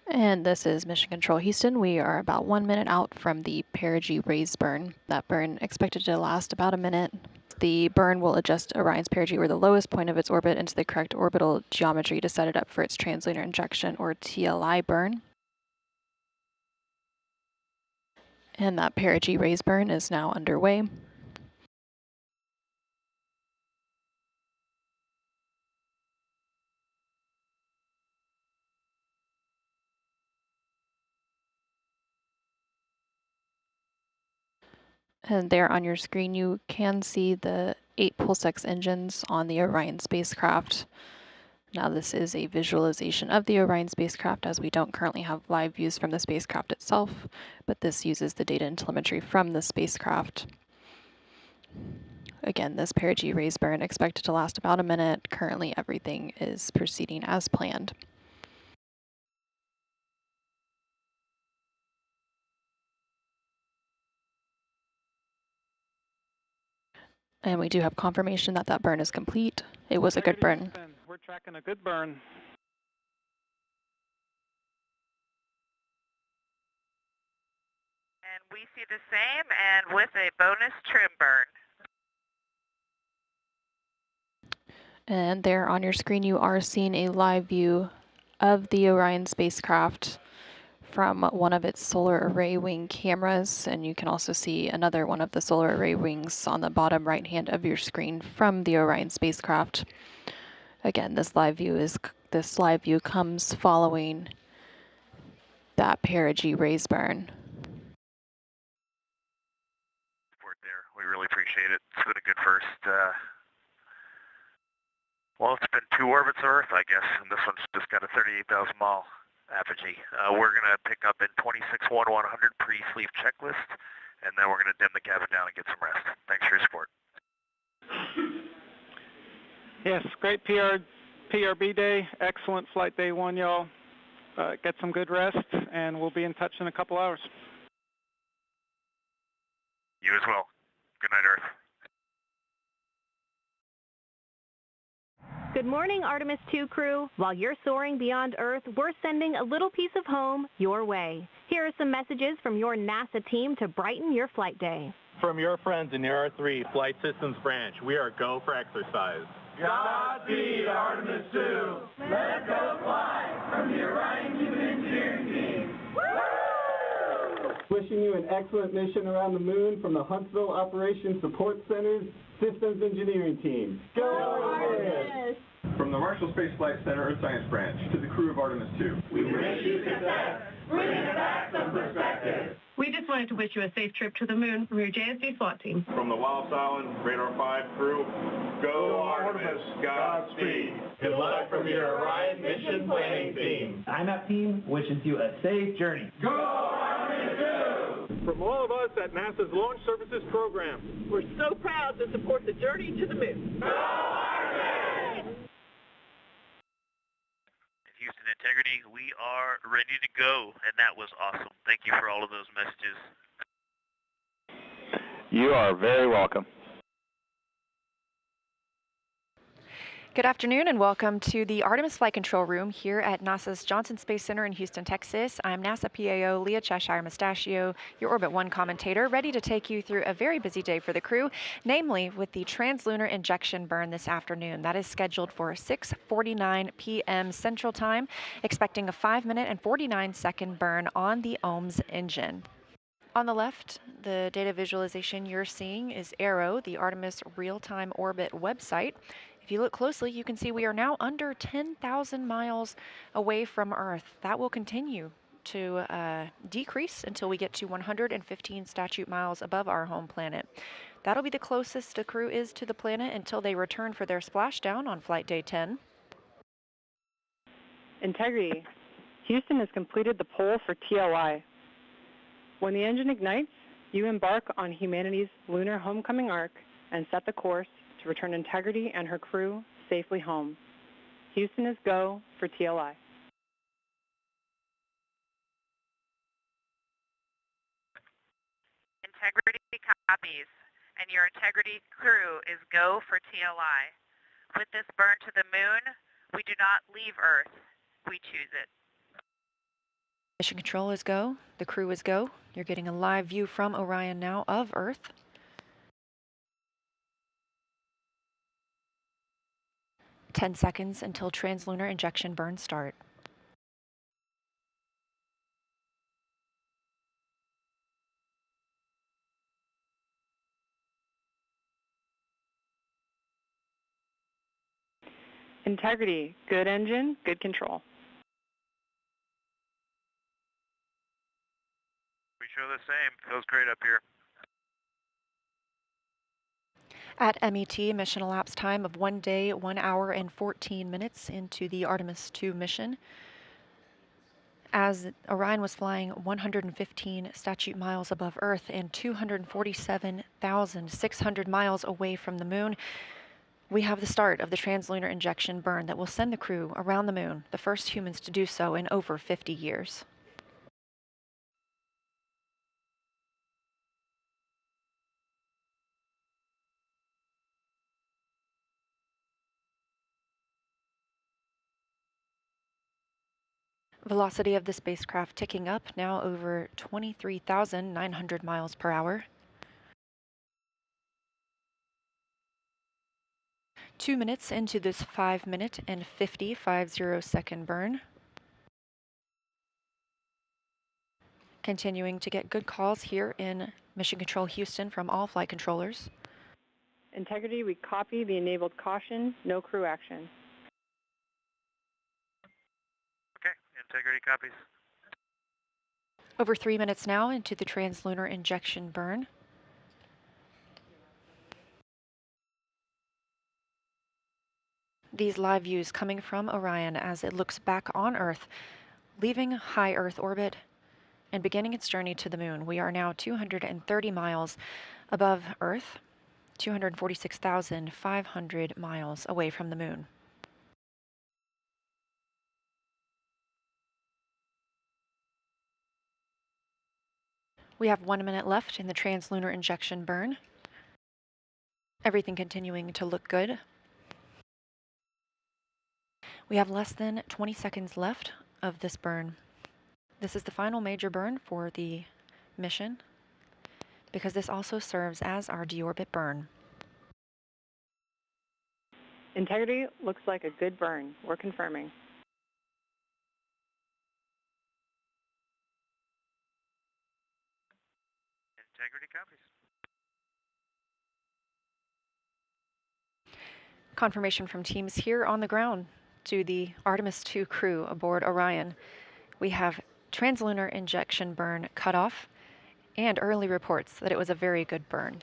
And this is Mission Control Houston. We are about 1 minute out from the perigee raise burn. That burn expected to last about a minute. The burn will adjust Orion's perigee, or the lowest point of its orbit, into the correct orbital geometry to set it up for its Trans-Lunar Injection, or TLI burn. And that perigee raise burn is now underway. And there on your screen, you can see the 8 Pulse-X engines on the Orion spacecraft. Now this is a visualization of the Orion spacecraft, as we don't currently have live views from the spacecraft itself, but this uses the data and telemetry from the spacecraft. Again, this perigee raise burn expected to last about a minute. Currently, everything is proceeding as planned. And we do have confirmation that that burn is complete. It was a good burn. We're tracking a good burn. And we see the same, and with a bonus trim burn. And there on your screen, you are seeing a live view of the Orion spacecraft from one of its solar array wing cameras. And you can also see another one of the solar array wings on the bottom right hand of your screen from the Orion spacecraft. Again, this live view comes following that perigee raise burn. We really appreciate it. It's been a good first, well, it's been 2 orbits of Earth, I guess, and this one's just got a 38,000 mile apogee. We're going to pick up in 26-1-100 pre-sleep checklist, and then we're going to dim the cabin down and get some rest. Thanks for your support. Yes, great PRB day. Excellent flight day 1, y'all. Get some good rest, and we'll be in touch in a couple hours. You as well. Good night, Earth. Good morning, Artemis II crew. While you're soaring beyond Earth, we're sending a little piece of home your way. Here are some messages from your NASA team to brighten your flight day. From your friends in the R3 Flight Systems Branch, we are go for exercise. Godspeed, Artemis II. Let's go fly from the Orion Human Engineering Team. Wishing you an excellent mission around the moon from the Huntsville Operations Support Center's Systems Engineering Team. Go Artemis! From the Marshall Space Flight Center Earth Science Branch to the crew of Artemis II. We wish you success, bringing back some perspective. We just wanted to wish you a safe trip to the moon from your JSD SWAT team. From the Wallops Island Radar 5 crew, go Artemis, Godspeed. Good luck from your Orion Mission Planning Team. IMAP team wishes you a safe journey. Go Artemis II! From all of us at NASA's Launch Services Program, we're so proud to support the journey to the moon. Go Artemis! Houston Integrity, we are ready to go, and that was awesome. Thank you for all of those messages. You are very welcome. Good afternoon and welcome to the Artemis Flight Control Room here at NASA's Johnson Space Center in Houston, Texas. I'm NASA PAO Leah Cheshire Mustachio, your Orbit 1 commentator, ready to take you through a very busy day for the crew, namely with the Trans-Lunar Injection burn this afternoon. That is scheduled for 6:49 p.m. Central Time, expecting a 5-minute and 49-second burn on the OMS engine. On the left, the data visualization you're seeing is ARROW, the Artemis Real-Time Orbit website. If you look closely, you can see we are now under 10,000 miles away from Earth. That will continue to decrease until we get to 115 statute miles above our home planet. That'll be the closest the crew is to the planet until they return for their splashdown on flight day 10. Integrity. Houston has completed the poll for TLI. When the engine ignites, you embark on humanity's lunar homecoming arc and set the course to return Integrity and her crew safely home. Houston is go for TLI. Integrity copies, and your Integrity crew is go for TLI. With this burn to the moon, we do not leave Earth, we choose it. Mission control is go, the crew is go. You're getting a live view from Orion now of Earth. Ten seconds until Trans-Lunar Injection burns start. Integrity, good engine, good control. We show the same. Feels great up here. At MET, mission elapsed time of 1 day, 1 hour, and 14 minutes into the Artemis II mission. As Orion was flying 115 statute miles above Earth and 247,600 miles away from the moon, we have the start of the Trans-Lunar Injection burn that will send the crew around the moon, the first humans to do so in over 50 years. Velocity of the spacecraft ticking up, now over 23,900 miles per hour. 2 minutes into this 5-minute and 50 second burn. Continuing to get good calls here in Mission Control Houston from all flight controllers. Integrity, we copy the enabled caution, no crew action. Okay, integrity copies. Over 3 minutes now into the Trans-Lunar Injection burn. These live views coming from Orion as it looks back on Earth, leaving high Earth orbit and beginning its journey to the moon. We are now 230 miles above Earth, 246,500 miles away from the moon. We have 1 minute left in the Trans-Lunar Injection burn. Everything continuing to look good. We have less than 20 seconds left of this burn. This is the final major burn for the mission because this also serves as our deorbit burn. Integrity looks like a good burn. We're confirming. Integrity copies. Confirmation from teams here on the ground to the Artemis II crew aboard Orion. We have Trans-Lunar Injection burn cutoff and early reports that it was a very good burn.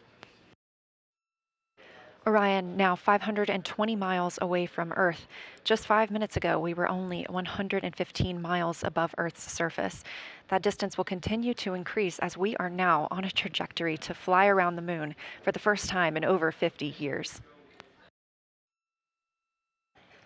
Orion now 520 miles away from Earth. Just 5 minutes ago, we were only 115 miles above Earth's surface. That distance will continue to increase as we are now on a trajectory to fly around the moon for the first time in over 50 years.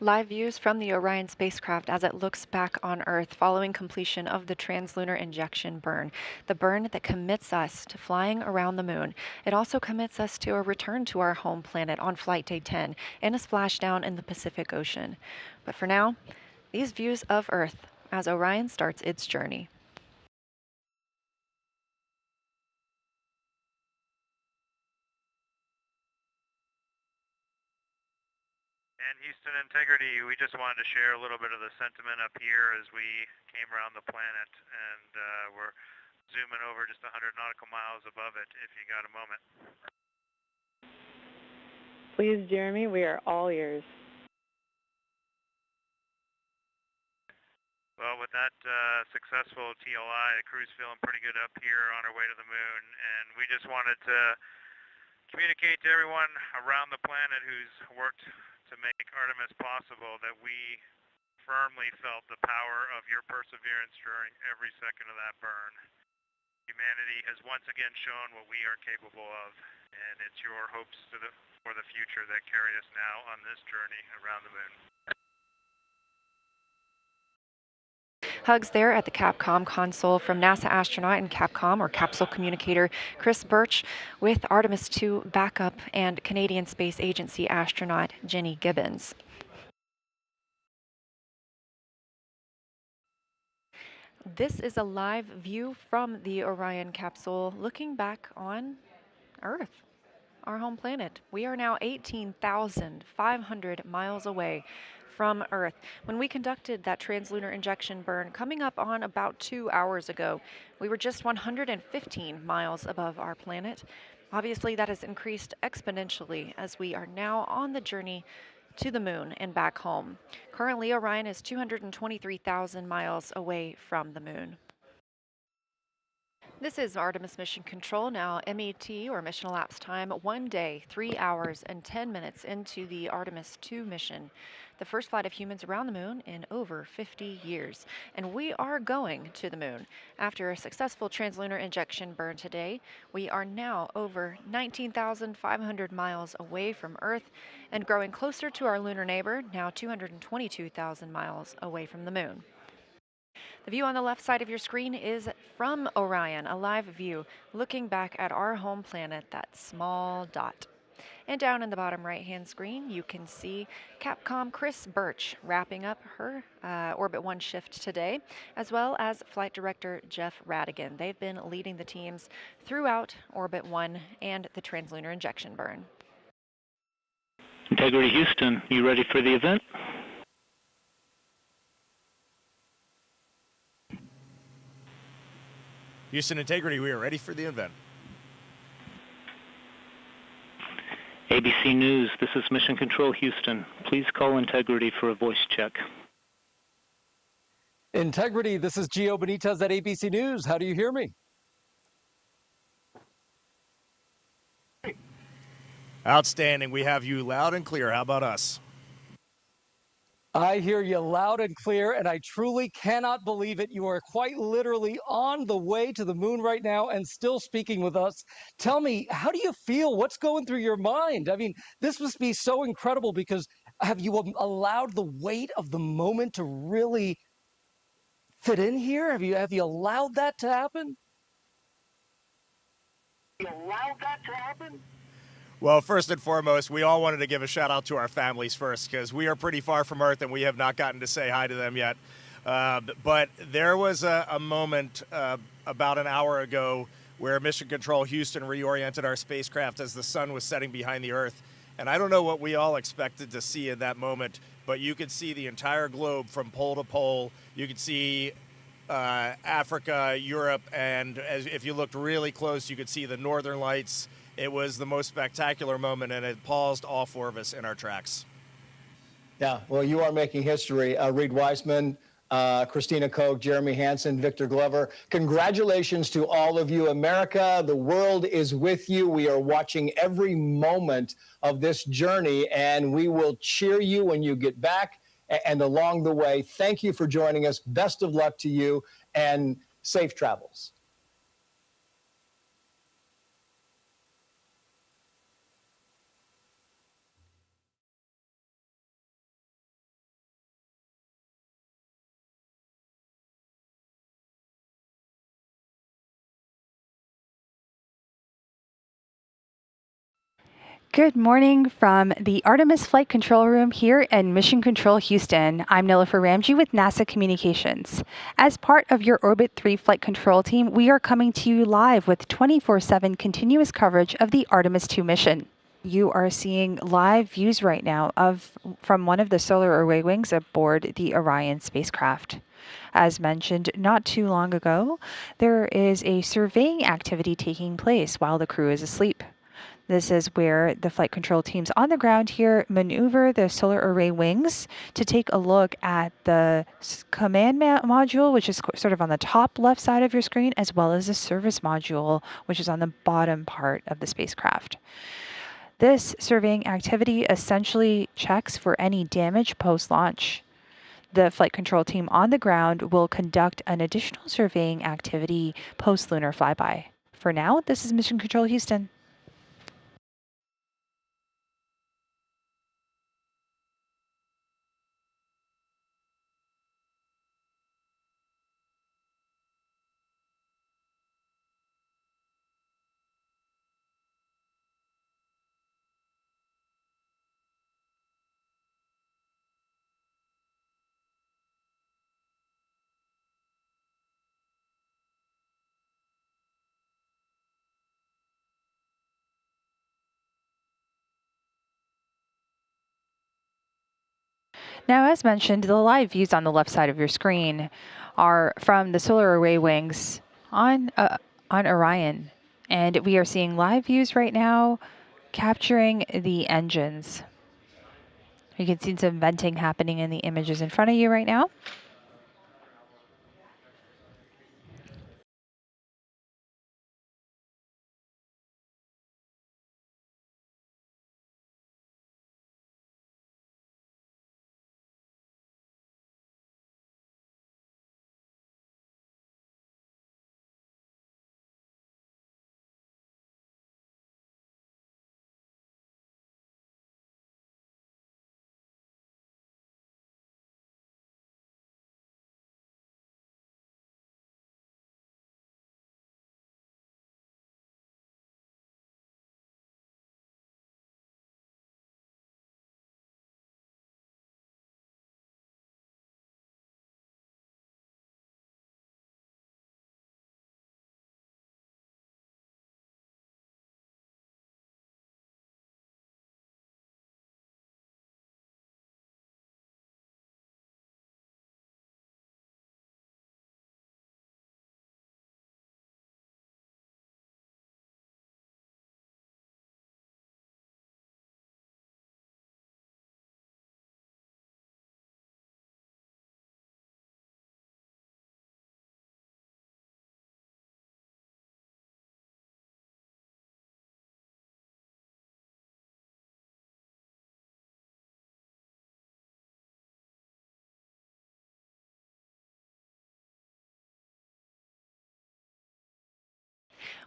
Live views from the Orion spacecraft as it looks back on Earth following completion of the Trans-Lunar Injection burn, the burn that commits us to flying around the moon. It also commits us to a return to our home planet on Flight Day 10 and a splashdown in the Pacific Ocean. But for now, these views of Earth as Orion starts its journey. And Houston Integrity, we just wanted to share a little bit of the sentiment up here as we came around the planet, and we're zooming over just 100 nautical miles above it if you got a moment. Please, Jeremy, we are all ears. Well, with that successful TLI, the crew's feeling pretty good up here on our way to the moon, and we just wanted to communicate to everyone around the planet who's worked to make Artemis possible that we firmly felt the power of your perseverance during every second of that burn. Humanity has once again shown what we are capable of, and it's your hopes for the future that carry us now on this journey around the moon. Hugs there at the Capcom console from NASA astronaut and Capcom or capsule communicator Chris Birch with Artemis II backup and Canadian Space Agency astronaut Jenny Gibbons. This is a live view from the Orion capsule looking back on Earth, our home planet. We are now 18,500 miles away from Earth. When we conducted that Trans-Lunar Injection burn coming up on about 2 hours ago, we were just 115 miles above our planet. Obviously, that has increased exponentially as we are now on the journey to the moon and back home. Currently, Orion is 223,000 miles away from the moon. This is Artemis Mission Control, now MET, or Mission Elapsed Time, 1 day, 3 hours, and 10 minutes into the Artemis II mission, the first flight of humans around the moon in over 50 years. And we are going to the moon. After a successful Trans-Lunar Injection burn today, we are now over 19,500 miles away from Earth and growing closer to our lunar neighbor, now 222,000 miles away from the moon. The view on the left side of your screen is from Orion, a live view looking back at our home planet, that small dot. And down in the bottom right-hand screen, you can see Capcom Chris Birch wrapping up her Orbit 1 shift today, as well as Flight Director Jeff Radigan. They've been leading the teams throughout Orbit 1 and the Trans-Lunar Injection burn. Integrity Houston, you ready for the event? Houston Integrity, we are ready for the event. ABC News, this is Mission Control Houston. Please call Integrity for a voice check. Integrity, this is Gio Benitez at ABC News. How do you hear me? Outstanding. We have you loud and clear. How about us? I hear you loud and clear, and I truly cannot believe it. You are quite literally on the way to the moon right now and still speaking with us. Tell me, how do you feel? What's going through your mind? I mean, this must be so incredible because have you allowed the weight of the moment to really fit in here? Have you allowed that to happen? Well, first and foremost, we all wanted to give a shout out to our families first because we are pretty far from Earth and we have not gotten to say hi to them yet. But there was a moment about an hour ago where Mission Control Houston reoriented our spacecraft as the sun was setting behind the Earth. And I don't know what we all expected to see in that moment, but you could see the entire globe from pole to pole. You could see Africa, Europe, and if you looked really close, you could see the northern lights. It was the most spectacular moment, and it paused all four of us in our tracks. Yeah, well, you are making history. Reed Weissman, Christina Koch, Jeremy Hansen, Victor Glover. Congratulations to all of you. America, the world is with you. We are watching every moment of this journey, and we will cheer you when you get back and along the way. Thank you for joining us. Best of luck to you, and safe travels. Good morning from the Artemis Flight Control Room here in Mission Control Houston. I'm Nilofer Ramji with NASA Communications. As part of your Orbit 3 flight control team, we are coming to you live with 24/7 continuous coverage of the Artemis II mission. You are seeing live views right now from one of the solar array wings aboard the Orion spacecraft. As mentioned not too long ago, there is a surveying activity taking place while the crew is asleep. This is where the flight control teams on the ground here maneuver the solar array wings to take a look at the command module, which is sort of on the top left side of your screen, as well as the service module, which is on the bottom part of the spacecraft. This surveying activity essentially checks for any damage post-launch. The flight control team on the ground will conduct an additional surveying activity post-lunar flyby. For now, this is Mission Control Houston. Now, as mentioned, the live views on the left side of your screen are from the solar array wings on Orion. And we are seeing live views right now capturing the engines. You can see some venting happening in the images in front of you right now.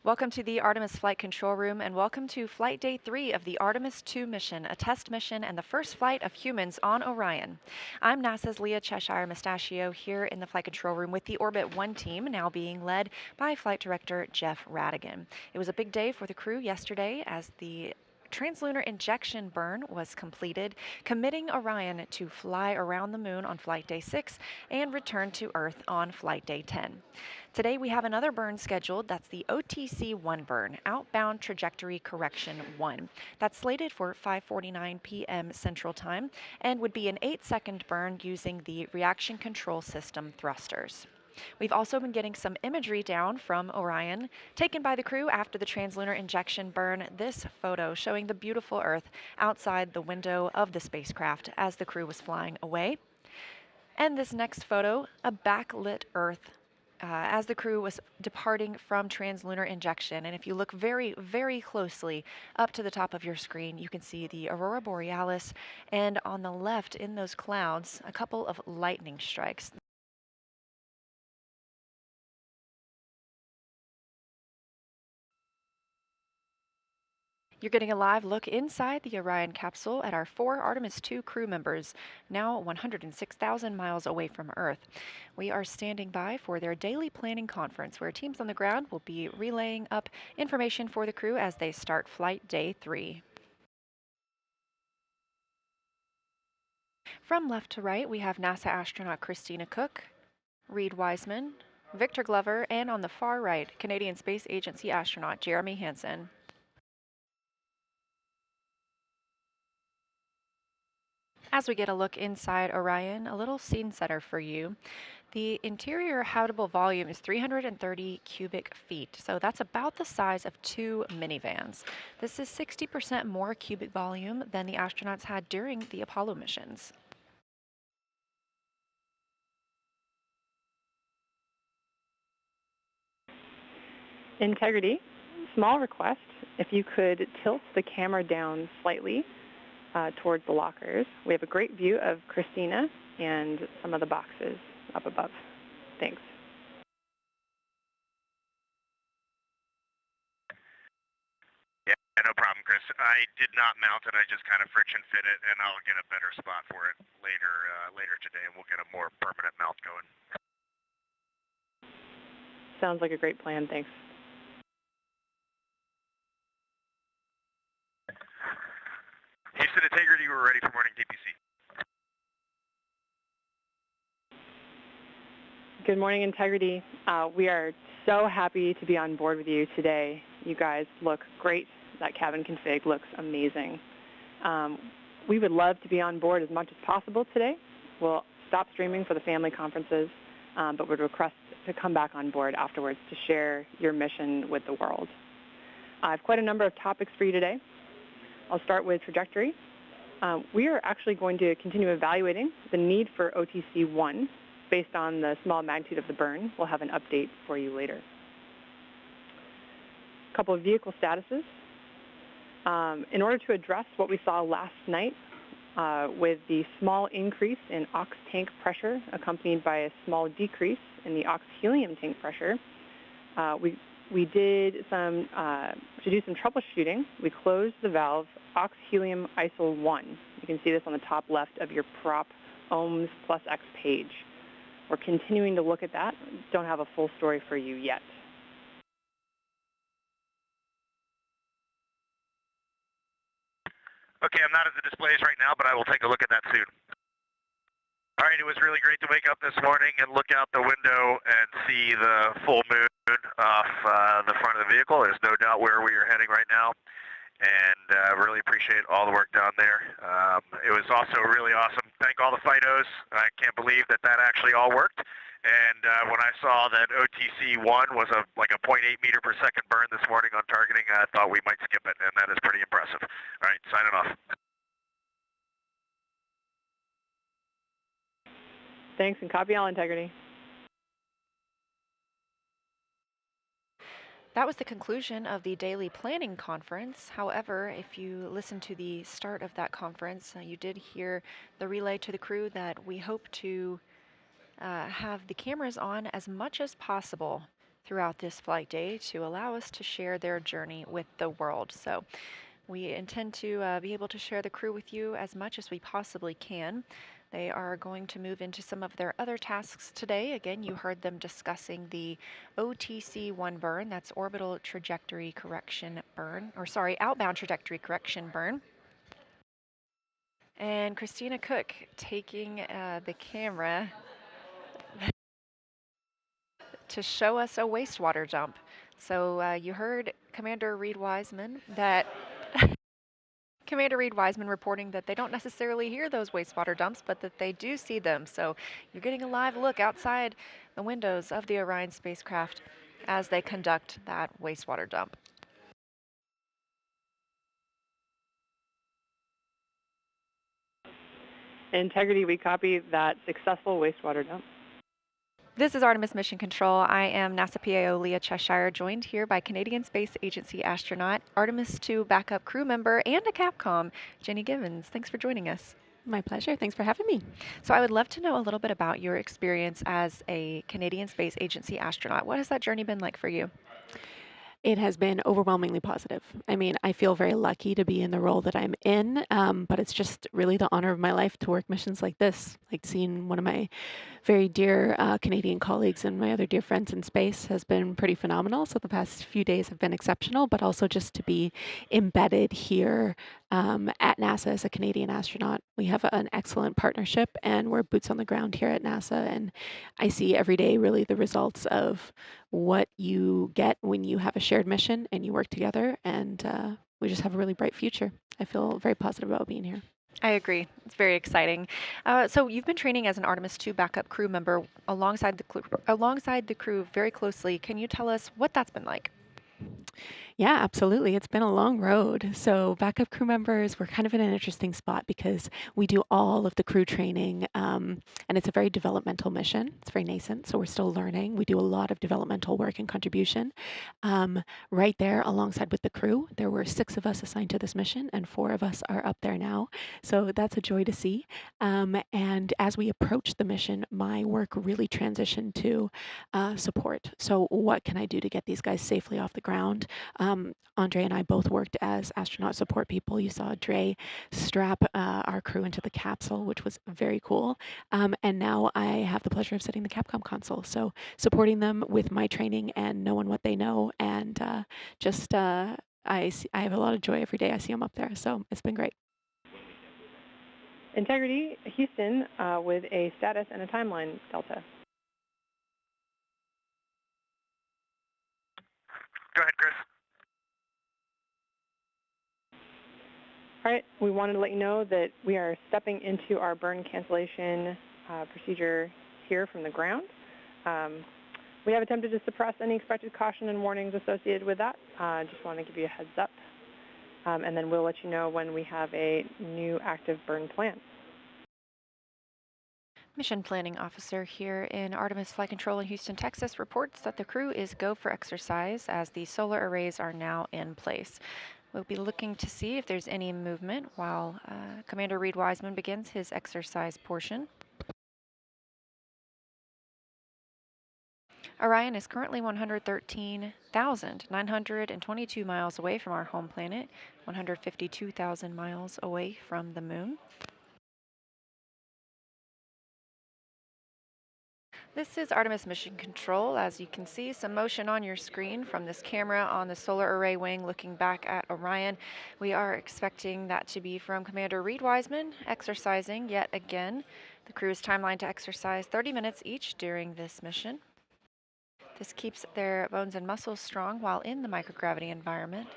Welcome to the Artemis Flight Control Room and welcome to Flight Day 3 of the Artemis II mission, a test mission and the first flight of humans on Orion. I'm NASA's Leah Cheshire Mustachio here in the Flight Control Room with the Orbit 1 team, now being led by Flight Director Jeff Radigan. It was a big day for the crew yesterday as the Trans-Lunar-Injection burn was completed, committing Orion to fly around the moon on Flight Day 6 and return to Earth on Flight Day 10. Today we have another burn scheduled. That's the OTC-1 burn, Outbound Trajectory Correction 1. That's slated for 5:49 p.m. Central Time and would be an 8-second burn using the Reaction Control System thrusters. We've also been getting some imagery down from Orion, taken by the crew after the Trans-Lunar Injection burn. This photo showing the beautiful Earth outside the window of the spacecraft as the crew was flying away. And this next photo, a backlit Earth as the crew was departing from Trans-Lunar Injection. And if you look very, very closely up to the top of your screen, you can see the Aurora Borealis, and on the left in those clouds, a couple of lightning strikes. You're getting a live look inside the Orion capsule at our 4 Artemis II crew members, now 106,000 miles away from Earth. We are standing by for their daily planning conference, where teams on the ground will be relaying up information for the crew as they start Flight Day 3. From left to right, we have NASA astronaut Christina Cook, Reed Wiseman, Victor Glover, and on the far right, Canadian Space Agency astronaut Jeremy Hansen. As we get a look inside Orion, a little scene setter for you. The interior habitable volume is 330 cubic feet, so that's about the size of 2 minivans. This is 60% more cubic volume than the astronauts had during the Apollo missions. Integrity, small request, if you could tilt the camera down slightly towards the lockers. We have a great view of Christina and some of the boxes up above. Thanks. Yeah, no problem, Chris. I did not mount it. I just kind of friction fit it, and I'll get a better spot for it later today, and we'll get a more permanent mount going. Sounds like a great plan. Thanks. Houston Integrity, we're ready for morning DPC. Good morning, Integrity. We are so happy to be on board with you today. You guys look great. That cabin config looks amazing. We would love to be on board as much as possible today. We'll stop streaming for the family conferences, but would request to come back on board afterwards to share your mission with the world. I have quite a number of topics for you today. I'll start with trajectory. We are actually going to continue evaluating the need for OTC-1 based on the small magnitude of the burn. We'll have an update for you later. A couple of vehicle statuses. In order to address what we saw last night with the small increase in ox tank pressure accompanied by a small decrease in the ox helium tank pressure, we did to do some troubleshooting, we closed the valve ox helium ISO 1. You can see this on the top left of your prop ohms plus X page. We're continuing to look at that. Don't have a full story for you yet. Okay, I'm not at the displays right now, but I will take a look at that soon. All right, it was really great to wake up this morning and look out the window and see the full moon off the front of the vehicle. There's no doubt where we are heading right now, and really appreciate all the work down there. It was also really awesome. Thank all the FIDOs. I can't believe that actually all worked. And when I saw that OTC-1 was like a 0.8 meter per second burn this morning on targeting, I thought we might skip it, and that is pretty impressive. All right, signing off. Thanks, and copy all, Integrity. That was the conclusion of the daily planning conference. However, if you listen to the start of that conference, you did hear the relay to the crew that we hope to have the cameras on as much as possible throughout this flight day to allow us to share their journey with the world. So we intend to be able to share the crew with you as much as we possibly can. They are going to move into some of their other tasks today. Again, you heard them discussing the OTC-1 burn, that's orbital trajectory correction burn, or sorry, outbound trajectory correction burn. And Christina Cook taking the camera to show us a wastewater dump. So you heard Commander Reed Wiseman that Commander Reed Wiseman reporting that they don't necessarily hear those wastewater dumps, but that they do see them. So you're getting a live look outside the windows of the Orion spacecraft as they conduct that wastewater dump. Integrity, we copy that successful wastewater dump. This is Artemis Mission Control. I am NASA PAO Leah Cheshire, joined here by Canadian Space Agency astronaut, Artemis II backup crew member, and a Capcom, Jenny Givens. Thanks for joining us. My pleasure. Thanks for having me. So I would love to know a little bit about your experience as a Canadian Space Agency astronaut. What has that journey been like for you? It has been overwhelmingly positive. I mean, I feel very lucky to be in the role that I'm in, but it's just really the honor of my life to work missions like this. Like seeing one of my very dear Canadian colleagues and my other dear friends in space has been pretty phenomenal. So the past few days have been exceptional, but also just to be embedded here at NASA as a Canadian astronaut. We have an excellent partnership and we're boots on the ground here at NASA. And I see every day really the results of what you get when you have a shared mission and you work together. And we just have a really bright future. I feel very positive about being here. I agree. It's very exciting. So you've been training as an Artemis II backup crew member alongside the crew very closely. Can you tell us what that's been like? Yeah, absolutely. It's been a long road. So backup crew members, we're kind of in an interesting spot because we do all of the crew training, and it's a very developmental mission. It's very nascent, so we're still learning. We do a lot of developmental work and contribution. Right there alongside with the crew, there were 6 of us assigned to this mission, and 4 of us are up there now. So that's a joy to see. And as we approach the mission, my work really transitioned to support. So what can I do to get these guys safely off the ground? Andre and I both worked as astronaut support people. You saw Dre strap our crew into the capsule, which was very cool. And now I have the pleasure of sitting the Capcom console. So supporting them with my training and knowing what they know. And I have a lot of joy every day I see them up there. So it's been great. Integrity, Houston, with a status and a timeline delta. Go ahead, Chris. All right, we wanted to let you know that we are stepping into our burn cancellation procedure here from the ground. We have attempted to suppress any expected caution and warnings associated with that. Just want to give you a heads up. And then we'll let you know when we have a new active burn plan. Mission Planning Officer here in Artemis Flight Control in Houston, Texas reports that the crew is go for exercise as the solar arrays are now in place. We'll be looking to see if there's any movement while Commander Reed Wiseman begins his exercise portion. Orion is currently 113,922 miles away from our home planet, 152,000 miles away from the moon. This is Artemis Mission Control. As you can see, some motion on your screen from this camera on the solar array wing looking back at Orion. We are expecting that to be from Commander Reed Wiseman exercising yet again. The crew is timelined to exercise 30 minutes each during this mission. This keeps their bones and muscles strong while in the microgravity environment.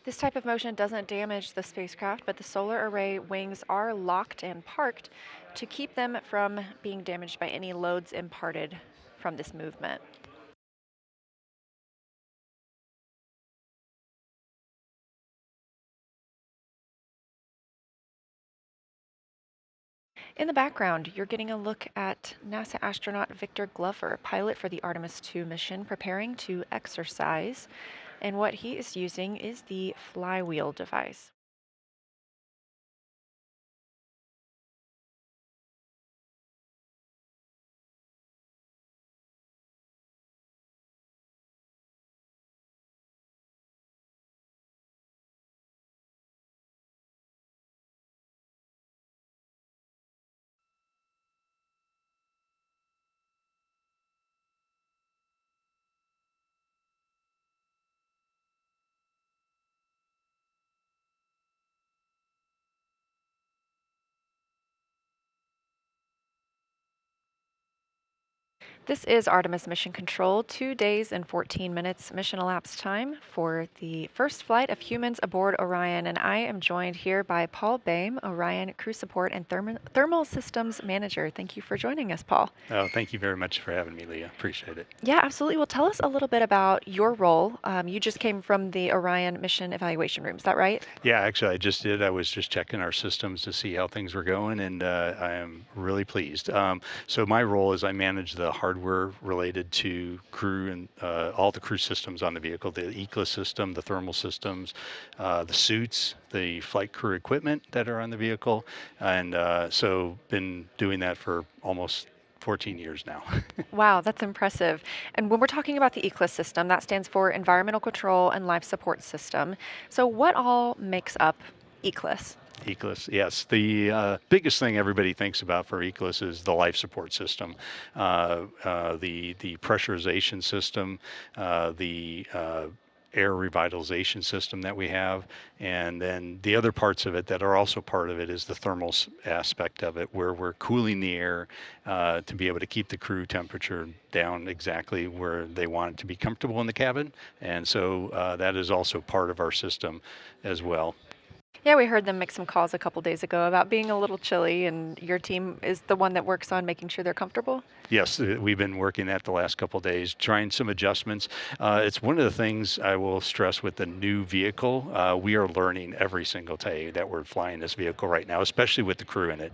This type of motion doesn't damage the spacecraft, but the solar array wings are locked and parked to keep them from being damaged by any loads imparted from this movement. In the background, you're getting a look at NASA astronaut Victor Glover, pilot for the Artemis II mission, preparing to exercise. And what he is using is the flywheel device. This is Artemis Mission Control, 2 days and 14 minutes mission elapsed time for the first flight of humans aboard Orion. And I am joined here by Paul Boehm, Orion Crew Support and Thermal Systems Manager. Thank you for joining us, Paul. Oh, thank you very much for having me, Leah. Appreciate it. Yeah, absolutely. Well, tell us a little bit about your role. You just came from the Orion Mission Evaluation Room, is that right? Yeah, actually, I just did. I was just checking our systems to see how things were going, and I am really pleased. So my role is I manage the hardware related to crew and all the crew systems on the vehicle, the ECLA system, the thermal systems, the suits, the flight crew equipment that are on the vehicle. And so been doing that for almost 14 years now. Wow, that's impressive. And when we're talking about the ECLA system, that stands for Environmental Control and Life Support System. So what all makes up ECLS? ECLS, yes. The biggest thing everybody thinks about for ECLS is the life support system, the pressurization system, the air revitalization system that we have, and then the other parts of it that are also part of it is the thermal aspect of it, where we're cooling the air to be able to keep the crew temperature down exactly where they want it to be comfortable in the cabin, and so that is also part of our system as well. Yeah, we heard them make some calls a couple days ago about being a little chilly, and your team is the one that works on making sure they're comfortable? Yes, we've been working that the last couple of days, trying some adjustments. It's one of the things I will stress with the new vehicle. We are learning every single day that we're flying this vehicle right now, especially with the crew in it.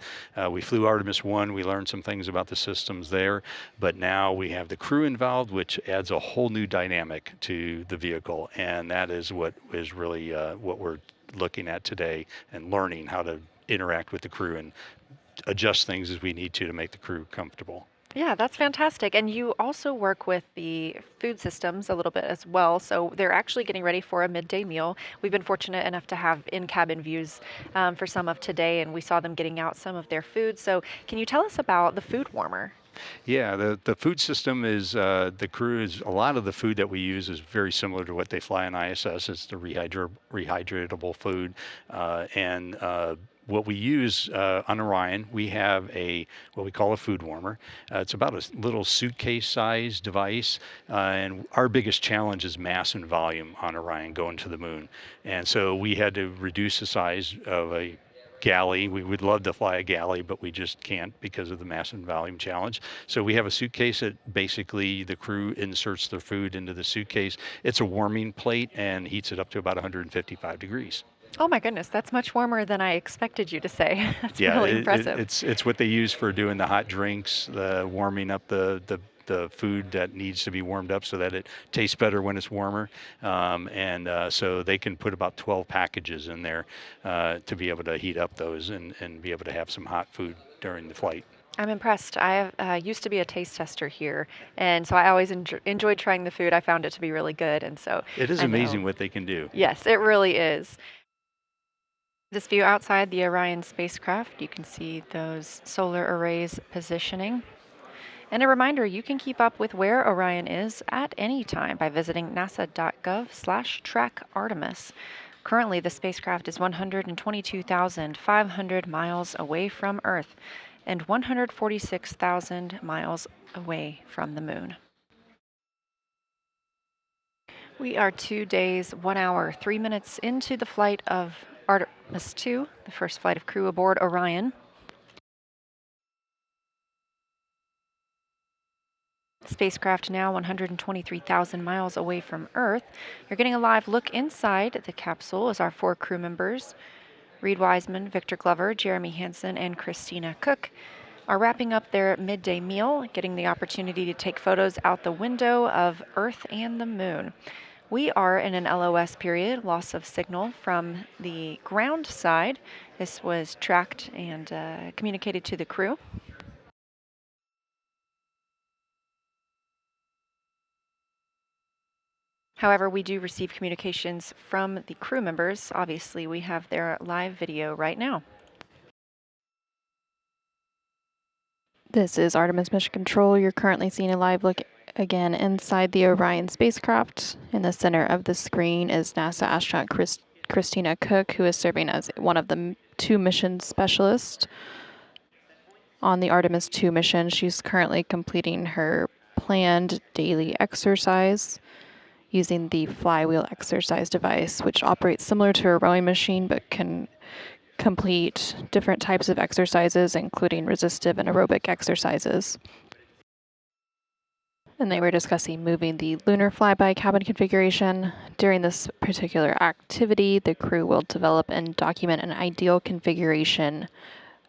We flew Artemis I, we learned some things about the systems there, but now we have the crew involved, which adds a whole new dynamic to the vehicle, and that is what is really what we're looking at today, and learning how to interact with the crew and adjust things as we need to make the crew comfortable. Yeah, that's fantastic. And you also work with the food systems a little bit as well. So they're actually getting ready for a midday meal. We've been fortunate enough to have in-cabin views for some of today, and we saw them getting out some of their food. So can you tell us about the food warmer? Yeah, the food system is, the crew is, a lot of the food that we use is very similar to what they fly on ISS. It's the rehydratable food. What we use on Orion, we have what we call a food warmer. It's about a little suitcase-sized device, and our biggest challenge is mass and volume on Orion going to the moon. And so we had to reduce the size of a galley. We would love to fly a galley, but we just can't because of the mass and volume challenge. So we have a suitcase that basically the crew inserts their food into the suitcase. It's a warming plate and heats it up to about 155 degrees. Oh my goodness, that's much warmer than I expected you to say. That's really impressive. It's what they use for doing the hot drinks, warming up the food that needs to be warmed up so that it tastes better when it's warmer. So they can put about 12 packages in there to be able to heat up those and be able to have some hot food during the flight. I'm impressed. I used to be a taste tester here, and so I always enjoyed trying the food. I found it to be really good, and so it is amazing what they can do. Yes, it really is. This view outside the Orion spacecraft, you can see those solar arrays positioning. And a reminder, you can keep up with where Orion is at any time by visiting nasa.gov/track-Artemis. Currently, the spacecraft is 122,500 miles away from Earth and 146,000 miles away from the moon. We are 2 days, 1 hour, 3 minutes into the flight of Artemis II, the first flight of crew aboard Orion. Spacecraft now 123,000 miles away from Earth. You're getting a live look inside the capsule as our 4 crew members, Reed Wiseman, Victor Glover, Jeremy Hansen, and Christina Cook, are wrapping up their midday meal, getting the opportunity to take photos out the window of Earth and the moon. We are in an LOS period, loss of signal from the ground side. This was tracked and communicated to the crew. However, we do receive communications from the crew members. Obviously, we have their live video right now. This is Artemis Mission Control. You're currently seeing a live look again inside the Orion spacecraft. In the center of the screen is NASA astronaut Christina Cook, who is serving as one of the 2 mission specialists on the Artemis II mission. She's currently completing her planned daily exercise using the flywheel exercise device, which operates similar to a rowing machine but can complete different types of exercises, including resistive and aerobic exercises. And they were discussing moving the lunar flyby cabin configuration. During this particular activity, the crew will develop and document an ideal configuration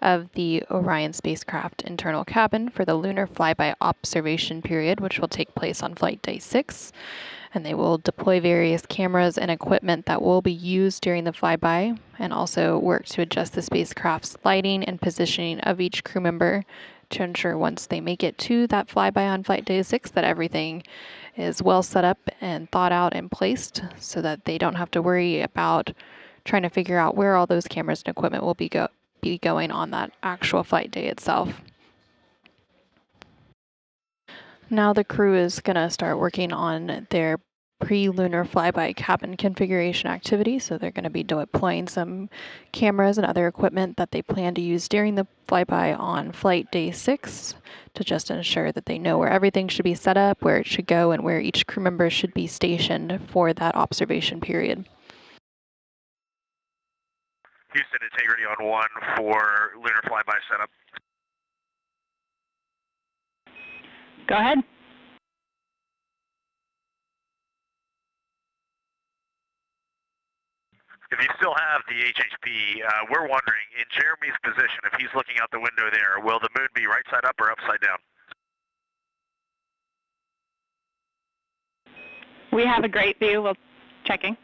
of the Orion spacecraft internal cabin for the lunar flyby observation period, which will take place on flight day 6. And they will deploy various cameras and equipment that will be used during the flyby, and also work to adjust the spacecraft's lighting and positioning of each crew member to ensure once they make it to that flyby on flight day 6 that everything is well set up and thought out and placed, so that they don't have to worry about trying to figure out where all those cameras and equipment will be going on that actual flight day itself. Now the crew is going to start working on their pre-lunar flyby cabin configuration activity. So they're going to be deploying some cameras and other equipment that they plan to use during the flyby on flight day 6 to just ensure that they know where everything should be set up, where it should go, and where each crew member should be stationed for that observation period. Houston, integrity on 1 for lunar flyby setup. Go ahead. If you still have the HHP, we're wondering, in Jeremy's position, if he's looking out the window there, will the moon be right side up or upside down? We have a great view. We're checking.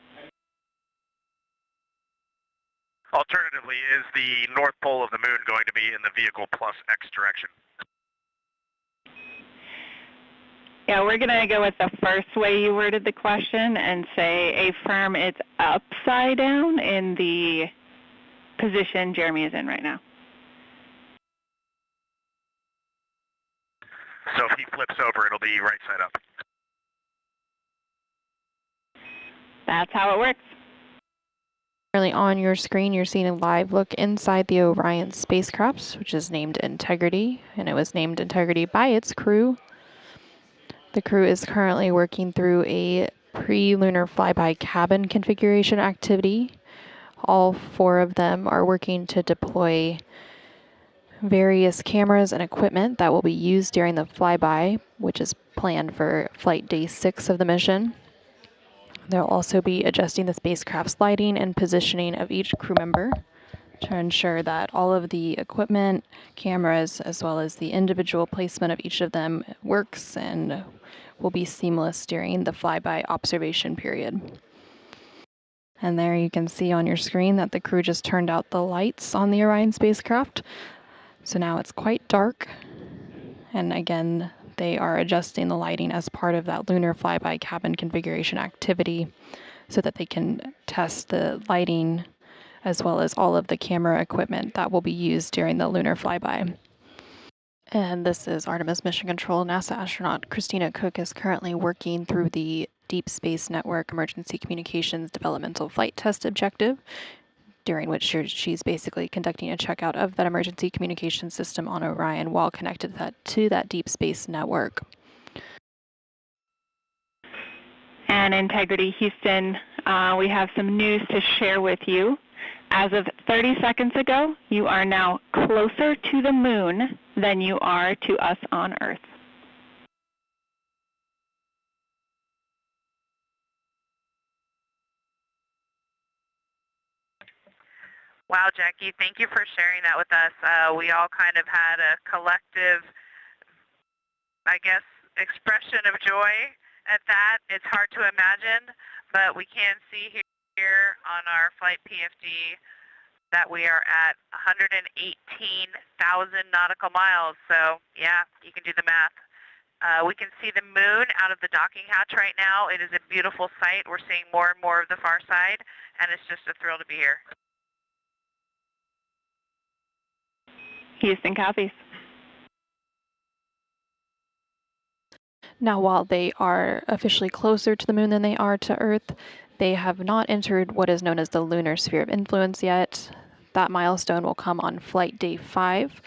Alternatively, is the north pole of the moon going to be in the vehicle plus X direction? Yeah, we're going to go with the first way you worded the question and say affirm it's upside down in the position Jeremy is in right now. So if he flips over, it'll be right side up. That's how it works. Currently on your screen, you're seeing a live look inside the Orion spacecraft, which is named Integrity, and it was named Integrity by its crew. The crew is currently working through a pre-lunar flyby cabin configuration activity. All 4 of them are working to deploy various cameras and equipment that will be used during the flyby, which is planned for flight day 6 of the mission. They'll also be adjusting the spacecraft's lighting and positioning of each crew member to ensure that all of the equipment, cameras, as well as the individual placement of each of them works and will be seamless during the flyby observation period. And there you can see on your screen that the crew just turned out the lights on the Orion spacecraft. So now it's quite dark. And again, they are adjusting the lighting as part of that lunar flyby cabin configuration activity so that they can test the lighting as well as all of the camera equipment that will be used during the lunar flyby. And this is Artemis Mission Control. NASA astronaut Christina Cook is currently working through the Deep Space Network Emergency Communications Developmental Flight Test Objective, during which she's basically conducting a checkout of that emergency communication system on Orion while connected to that Deep Space Network. And Integrity Houston, we have some news to share with you. As of 30 seconds ago, you are now closer to the moon than you are to us on Earth. Wow, Jackie, thank you for sharing that with us. We all kind of had a collective, I guess, expression of joy at that. It's hard to imagine, but we can see here on our flight PFD that we are at 118,000 nautical miles. So, yeah, you can do the math. We can see the moon out of the docking hatch right now. It is a beautiful sight. We're seeing more and more of the far side, and it's just a thrill to be here. Houston copies. Now, while they are officially closer to the moon than they are to Earth, they have not entered what is known as the lunar sphere of influence yet. That milestone will come on flight day 5.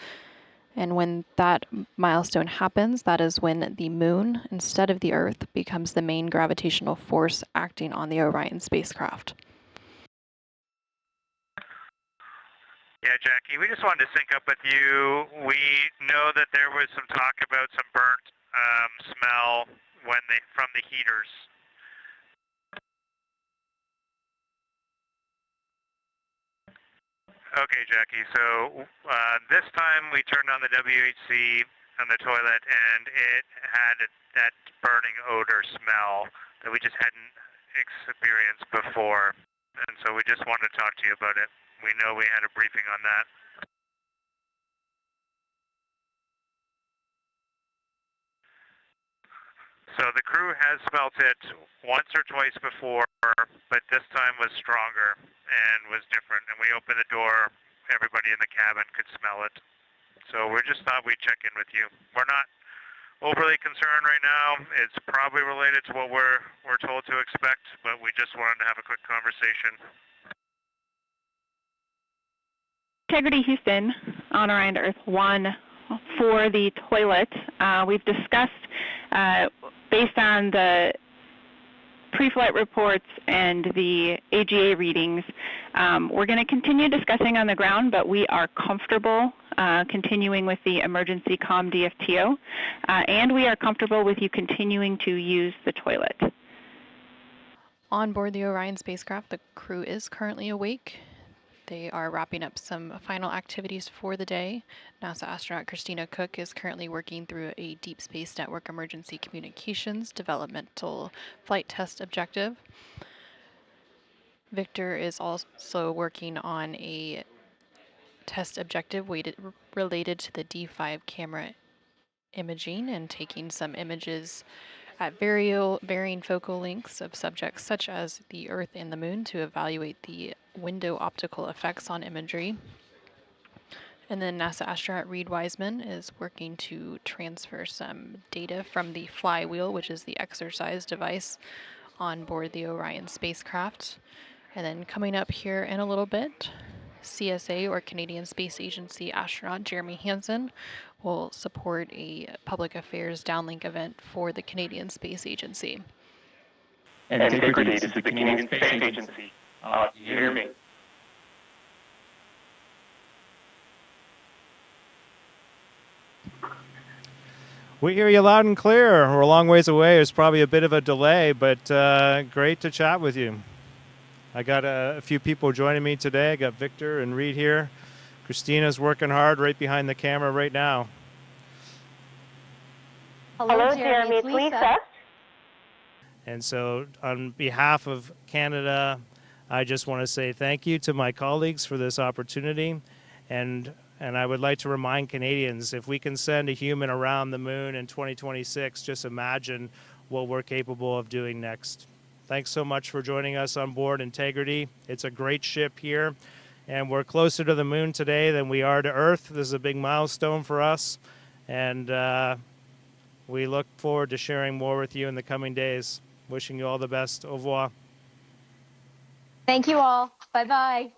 And when that milestone happens, that is when the moon, instead of the Earth, becomes the main gravitational force acting on the Orion spacecraft. Yeah, Jackie, we just wanted to sync up with you. We know that there was some talk about some burnt smell from the heaters. Okay, Jackie, so this time we turned on the WHC on the toilet and it had that burning odor smell that we just hadn't experienced before. And so we just wanted to talk to you about it. We know we had a briefing on that. So the crew has smelt it once or twice before, but this time was stronger and was different. And we opened the door, everybody in the cabin could smell it. So we just thought we'd check in with you. We're not overly concerned right now. It's probably related to what we're told to expect, but we just wanted to have a quick conversation. Integrity Houston on Orion to Earth 1 for the toilet. We've discussed, based on the pre-flight reports and the AGA readings, we're going to continue discussing on the ground, but we are comfortable continuing with the emergency comm DFTO, and we are comfortable with you continuing to use the toilet. On board the Orion spacecraft, the crew is currently awake. They are wrapping up some final activities for the day. NASA astronaut Christina Cook is currently working through a Deep Space Network Emergency Communications Developmental Flight Test Objective. Victor is also working on a test objective related to the D5 camera imaging and taking some images at varying focal lengths of subjects such as the Earth and the Moon to evaluate the window optical effects on imagery. And then NASA astronaut Reed Wiseman is working to transfer some data from the flywheel, which is the exercise device on board the Orion spacecraft. And then coming up here in a little bit, CSA, or Canadian Space Agency astronaut Jeremy Hansen, will support a public affairs downlink event for the Canadian Space Agency. And Integrity, this is the Canadian Space Agency. Do you hear me? We hear you loud and clear. We're a long ways away. There's probably a bit of a delay, but great to chat with you. I got a few people joining me today. I got Victor and Reed here. Christina's working hard right behind the camera right now. Hello, Jeremy. It's Lisa. And so on behalf of Canada, I just want to say thank you to my colleagues for this opportunity. And I would like to remind Canadians, if we can send a human around the moon in 2026, just imagine what we're capable of doing next. Thanks so much for joining us on board Integrity. It's a great ship here, and we're closer to the moon today than we are to Earth. This is a big milestone for us, and we look forward to sharing more with you in the coming days. Wishing you all the best. Au revoir. Thank you all. Bye-bye.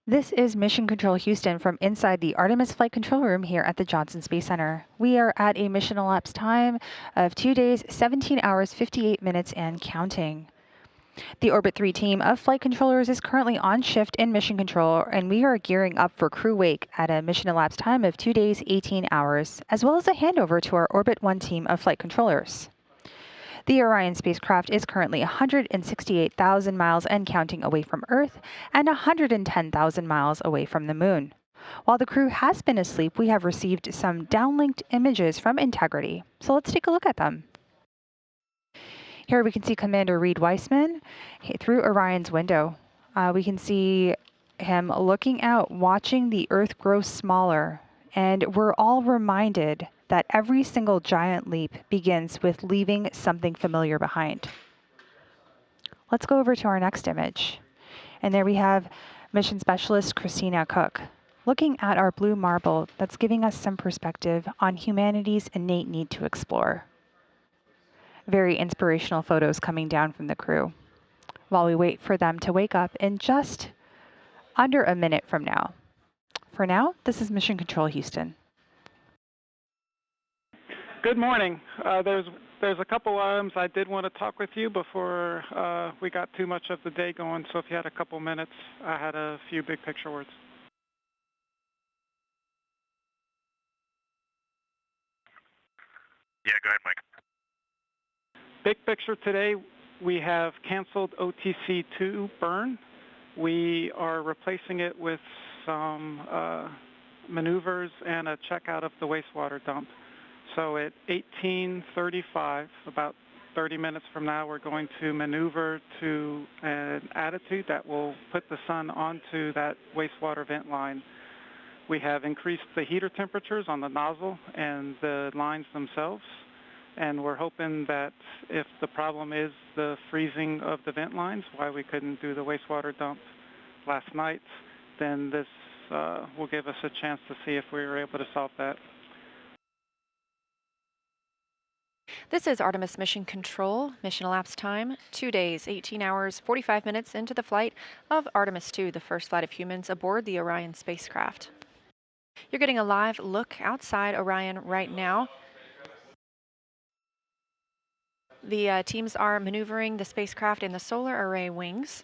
This is Mission Control Houston from inside the Artemis Flight Control Room here at the Johnson Space Center. We are at a mission elapsed time of 2 days, 17 hours, 58 minutes, and counting. The Orbit 3 team of flight controllers is currently on shift in mission control, and we are gearing up for crew wake at a mission elapsed time of 2 days, 18 hours, as well as a handover to our Orbit 1 team of flight controllers. The Orion spacecraft is currently 168,000 miles and counting away from Earth and 110,000 miles away from the Moon. While the crew has been asleep, we have received some downlinked images from Integrity. So let's take a look at them. Here we can see Commander Reed Wiseman through Orion's window. We can see him looking out, watching the Earth grow smaller. And we're all reminded that every single giant leap begins with leaving something familiar behind. Let's go over to our next image. And there we have Mission Specialist Christina Cook, looking at our blue marble that's giving us some perspective on humanity's innate need to explore. very inspirational photos coming down from the crew while we wait for them to wake up in just under a minute from now. For now, this is Mission Control Houston. Good morning. There's a couple items I did want to talk with you before we got too much of the day going, so if you had a couple minutes, I had a few big picture words. Yeah, go ahead, Mike. Big picture today, we have canceled OTC-2 burn. We are replacing it with some maneuvers and a checkout of the wastewater dump. So at 18:35, about 30 minutes from now, we're going to maneuver to an attitude that will put the sun onto that wastewater vent line. We have increased the heater temperatures on the nozzle and the lines themselves, and we're hoping that if the problem is the freezing of the vent lines, why we couldn't do the wastewater dump last night, then this will give us a chance to see if we were able to solve that. This is Artemis Mission Control. Mission elapsed time, 2 days, 18 hours, 45 minutes into the flight of Artemis II, the first flight of humans aboard the Orion spacecraft. You're getting a live look outside Orion right now. The teams are maneuvering the spacecraft in the solar array wings.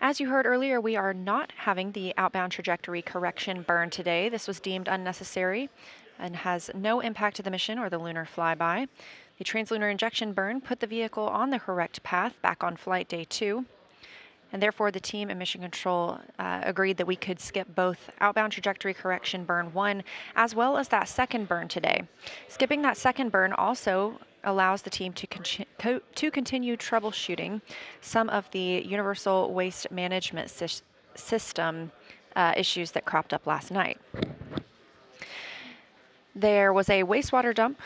As you heard earlier, we are not having the outbound trajectory correction burn today. This was deemed unnecessary and has no impact to the mission or the lunar flyby. The Trans-Lunar Injection burn put the vehicle on the correct path back on flight day 2. And therefore, the team and Mission Control agreed that we could skip both outbound trajectory correction burn 1 as well as that second burn today. Skipping that second burn also allows the team to continue troubleshooting some of the universal waste management system issues that cropped up last night. There was a wastewater dump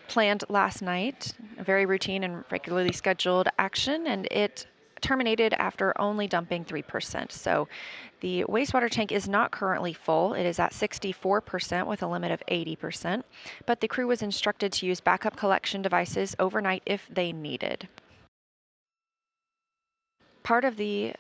planned last night, a very routine and regularly scheduled action, and it terminated after only dumping 3%. So the wastewater tank is not currently full. It is at 64% with a limit of 80%, but the crew was instructed to use backup collection devices overnight if they needed. Part of the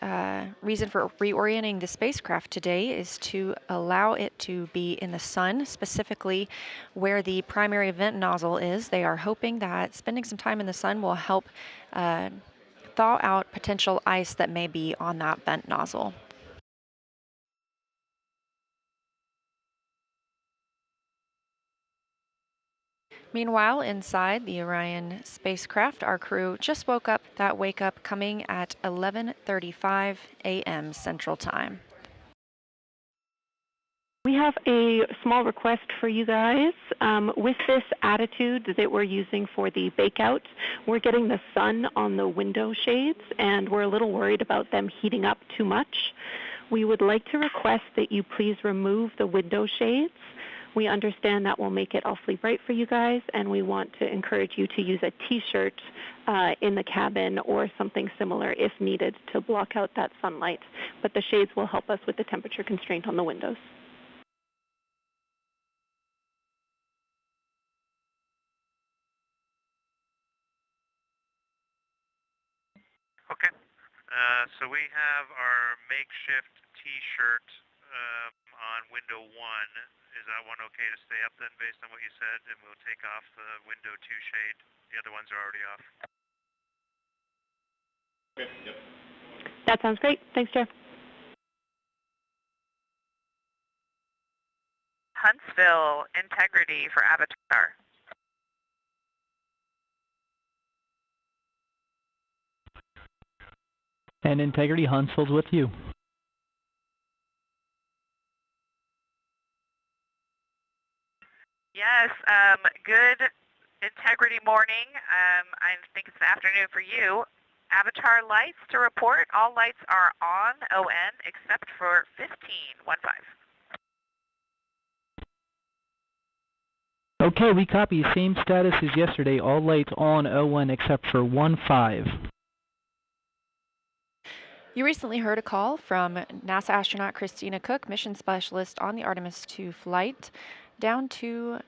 reason for reorienting the spacecraft today is to allow it to be in the sun, specifically where the primary vent nozzle is. They are hoping that spending some time in the sun will help thaw out potential ice that may be on that vent nozzle. Meanwhile, inside the Orion spacecraft, our crew just woke up. That wake up coming at 11:35 a.m. Central Time. We have a small request for you guys. With this attitude that we're using for the bake-out, we're getting the sun on the window shades, and we're a little worried about them heating up too much. We would like to request that you please remove the window shades. We understand that will make it awfully bright for you guys, and we want to encourage you to use a t-shirt in the cabin or something similar if needed to block out that sunlight. But the shades will help us with the temperature constraint on the windows. Okay. So we have our makeshift t-shirt on window 1. Is that one okay to stay up then based on what you said? And we'll take off the window 2 shade. The other ones are already off. Okay, yep. That sounds great. Thanks, Jeff. Huntsville, integrity for Avatar. And integrity, Huntsville's with you. Yes, good integrity morning. I think it's an afternoon for you. Avatar lights to report. All lights are on, ON, except for 1515. Okay, we copy. Same status as yesterday. All lights on, O1 except for 15. You recently heard a call from NASA astronaut Christina Cook, mission specialist on the Artemis II flight, down to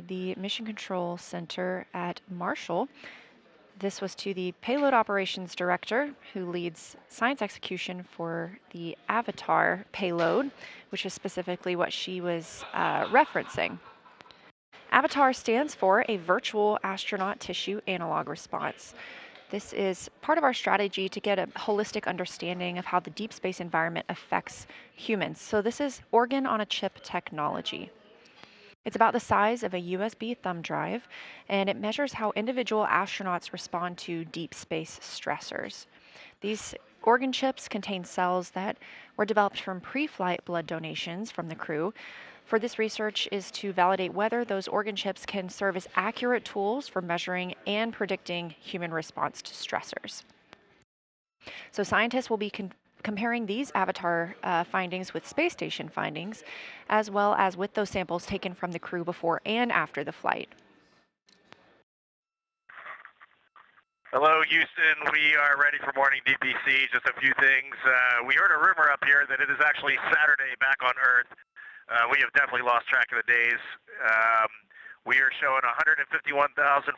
the Mission Control Center at Marshall. This was to the Payload Operations Director, who leads science execution for the Avatar payload, which is specifically what she was referencing. Avatar stands for a Virtual Astronaut Tissue Analog Response. This is part of our strategy to get a holistic understanding of how the deep space environment affects humans. So this is organ-on-a-chip technology. It's about the size of a USB thumb drive, and it measures how individual astronauts respond to deep space stressors. These organ chips contain cells that were developed from pre-flight blood donations from the crew. For this research is to validate whether those organ chips can serve as accurate tools for measuring and predicting human response to stressors. So scientists will be comparing these Avatar findings with space station findings, as well as with those samples taken from the crew before and after the flight. Hello, Houston. We are ready for morning DPC. Just a few things. We heard a rumor up here that it is actually Saturday back on Earth. We have definitely lost track of the days. We are showing 151,476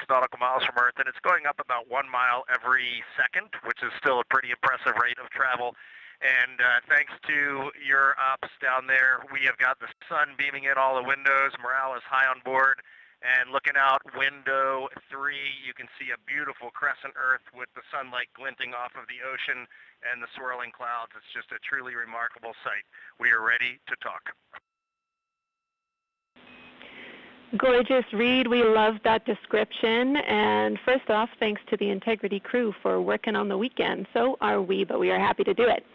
nautical miles from Earth, and it's going up about 1 mile every second, which is still a pretty impressive rate of travel. And thanks to your ops down there, we have got the sun beaming in all the windows. Morale is high on board. And looking out window 3, you can see a beautiful crescent Earth with the sunlight glinting off of the ocean and the swirling clouds. It's just a truly remarkable sight. We are ready to talk. Gorgeous, Reed. We love that description. And first off, thanks to the Integrity crew for working on the weekend. So are we, but we are happy to do it.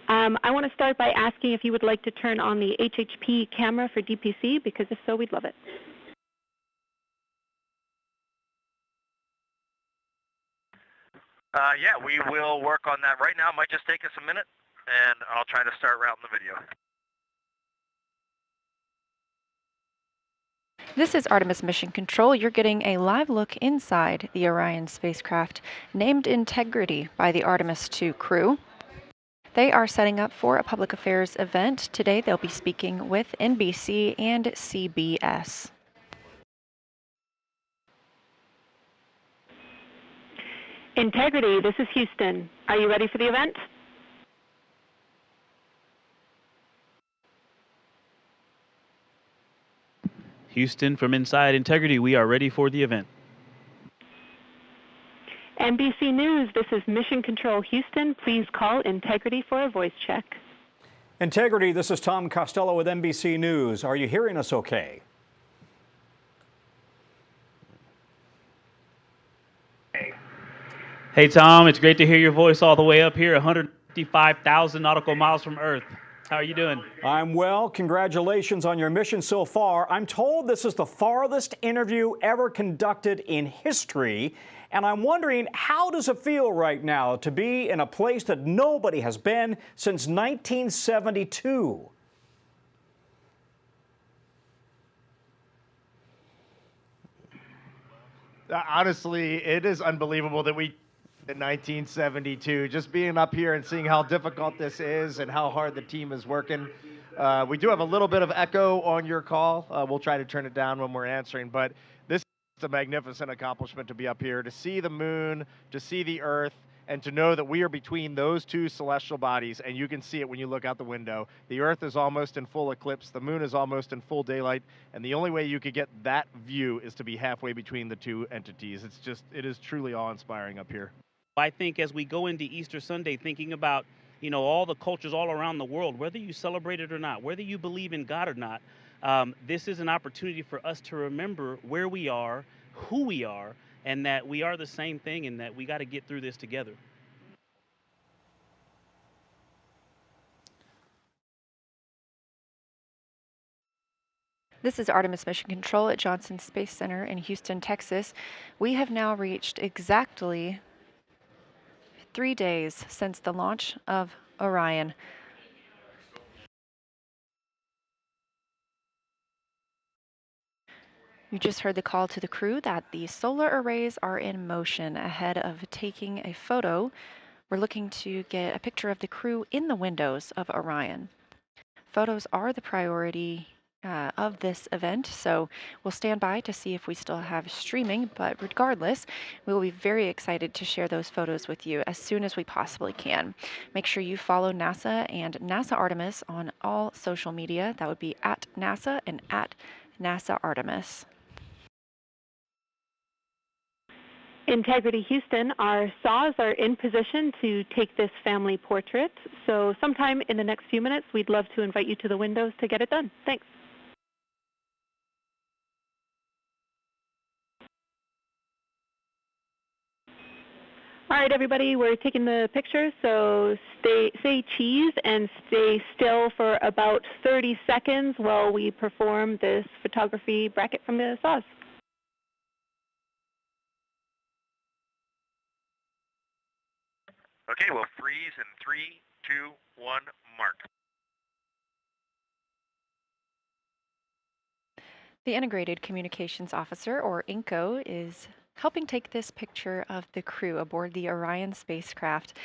I want to start by asking if you would like to turn on the HHP camera for DPC, because if so, we'd love it. Yeah, we will work on that right now. It might just take us a minute, and I'll try to start routing the video. This is Artemis Mission Control. You're getting a live look inside the Orion spacecraft, named Integrity by the Artemis II crew. They are setting up for a public affairs event. Today they'll be speaking with NBC and CBS. Integrity, this is Houston. Are you ready for the event? Houston, from inside Integrity, we are ready for the event. NBC News, this is Mission Control Houston. Please call Integrity for a voice check. Integrity, this is Tom Costello with NBC News. Are you hearing us okay? Hey, Tom, it's great to hear your voice all the way up here, 155,000 nautical miles from Earth. How are you doing? I'm well. Congratulations on your mission so far. I'm told this is the farthest interview ever conducted in history, and I'm wondering, how does it feel right now to be in a place that nobody has been since 1972? Honestly, it is unbelievable that we in 1972, just being up here and seeing how difficult this is and how hard the team is working. We do have a little bit of echo on your call. We'll try to turn it down when we're answering, but this is a magnificent accomplishment to be up here, to see the moon, to see the Earth, and to know that we are between those two celestial bodies, and you can see it when you look out the window. The Earth is almost in full eclipse, the moon is almost in full daylight, and the only way you could get that view is to be halfway between the two entities. It is truly awe-inspiring up here. I think as we go into Easter Sunday, thinking about, all the cultures all around the world, whether you celebrate it or not, whether you believe in God or not, this is an opportunity for us to remember where we are, who we are, and that we are the same thing, and that we got to get through this together. This is Artemis Mission Control at Johnson Space Center in Houston, Texas. We have now reached exactly 3 days since the launch of Orion. You just heard the call to the crew that the solar arrays are in motion ahead of taking a photo. We're looking to get a picture of the crew in the windows of Orion. Photos are the priority of this event, so we'll stand by to see if we still have streaming, but regardless, we will be very excited to share those photos with you as soon as we possibly can. Make sure you follow NASA and NASA Artemis on all social media. That would be at NASA and at NASA Artemis. Integrity Houston, our saws are in position to take this family portrait, so sometime in the next few minutes, we'd love to invite you to the windows to get it done. Thanks. All right, everybody, we're taking the picture, so say cheese and stay still for about 30 seconds while we perform this photography bracket from the saws. Okay, we'll freeze in 3, 2, 1, mark. The Integrated Communications Officer, or INCO, is helping take this picture of the crew aboard the Orion spacecraft,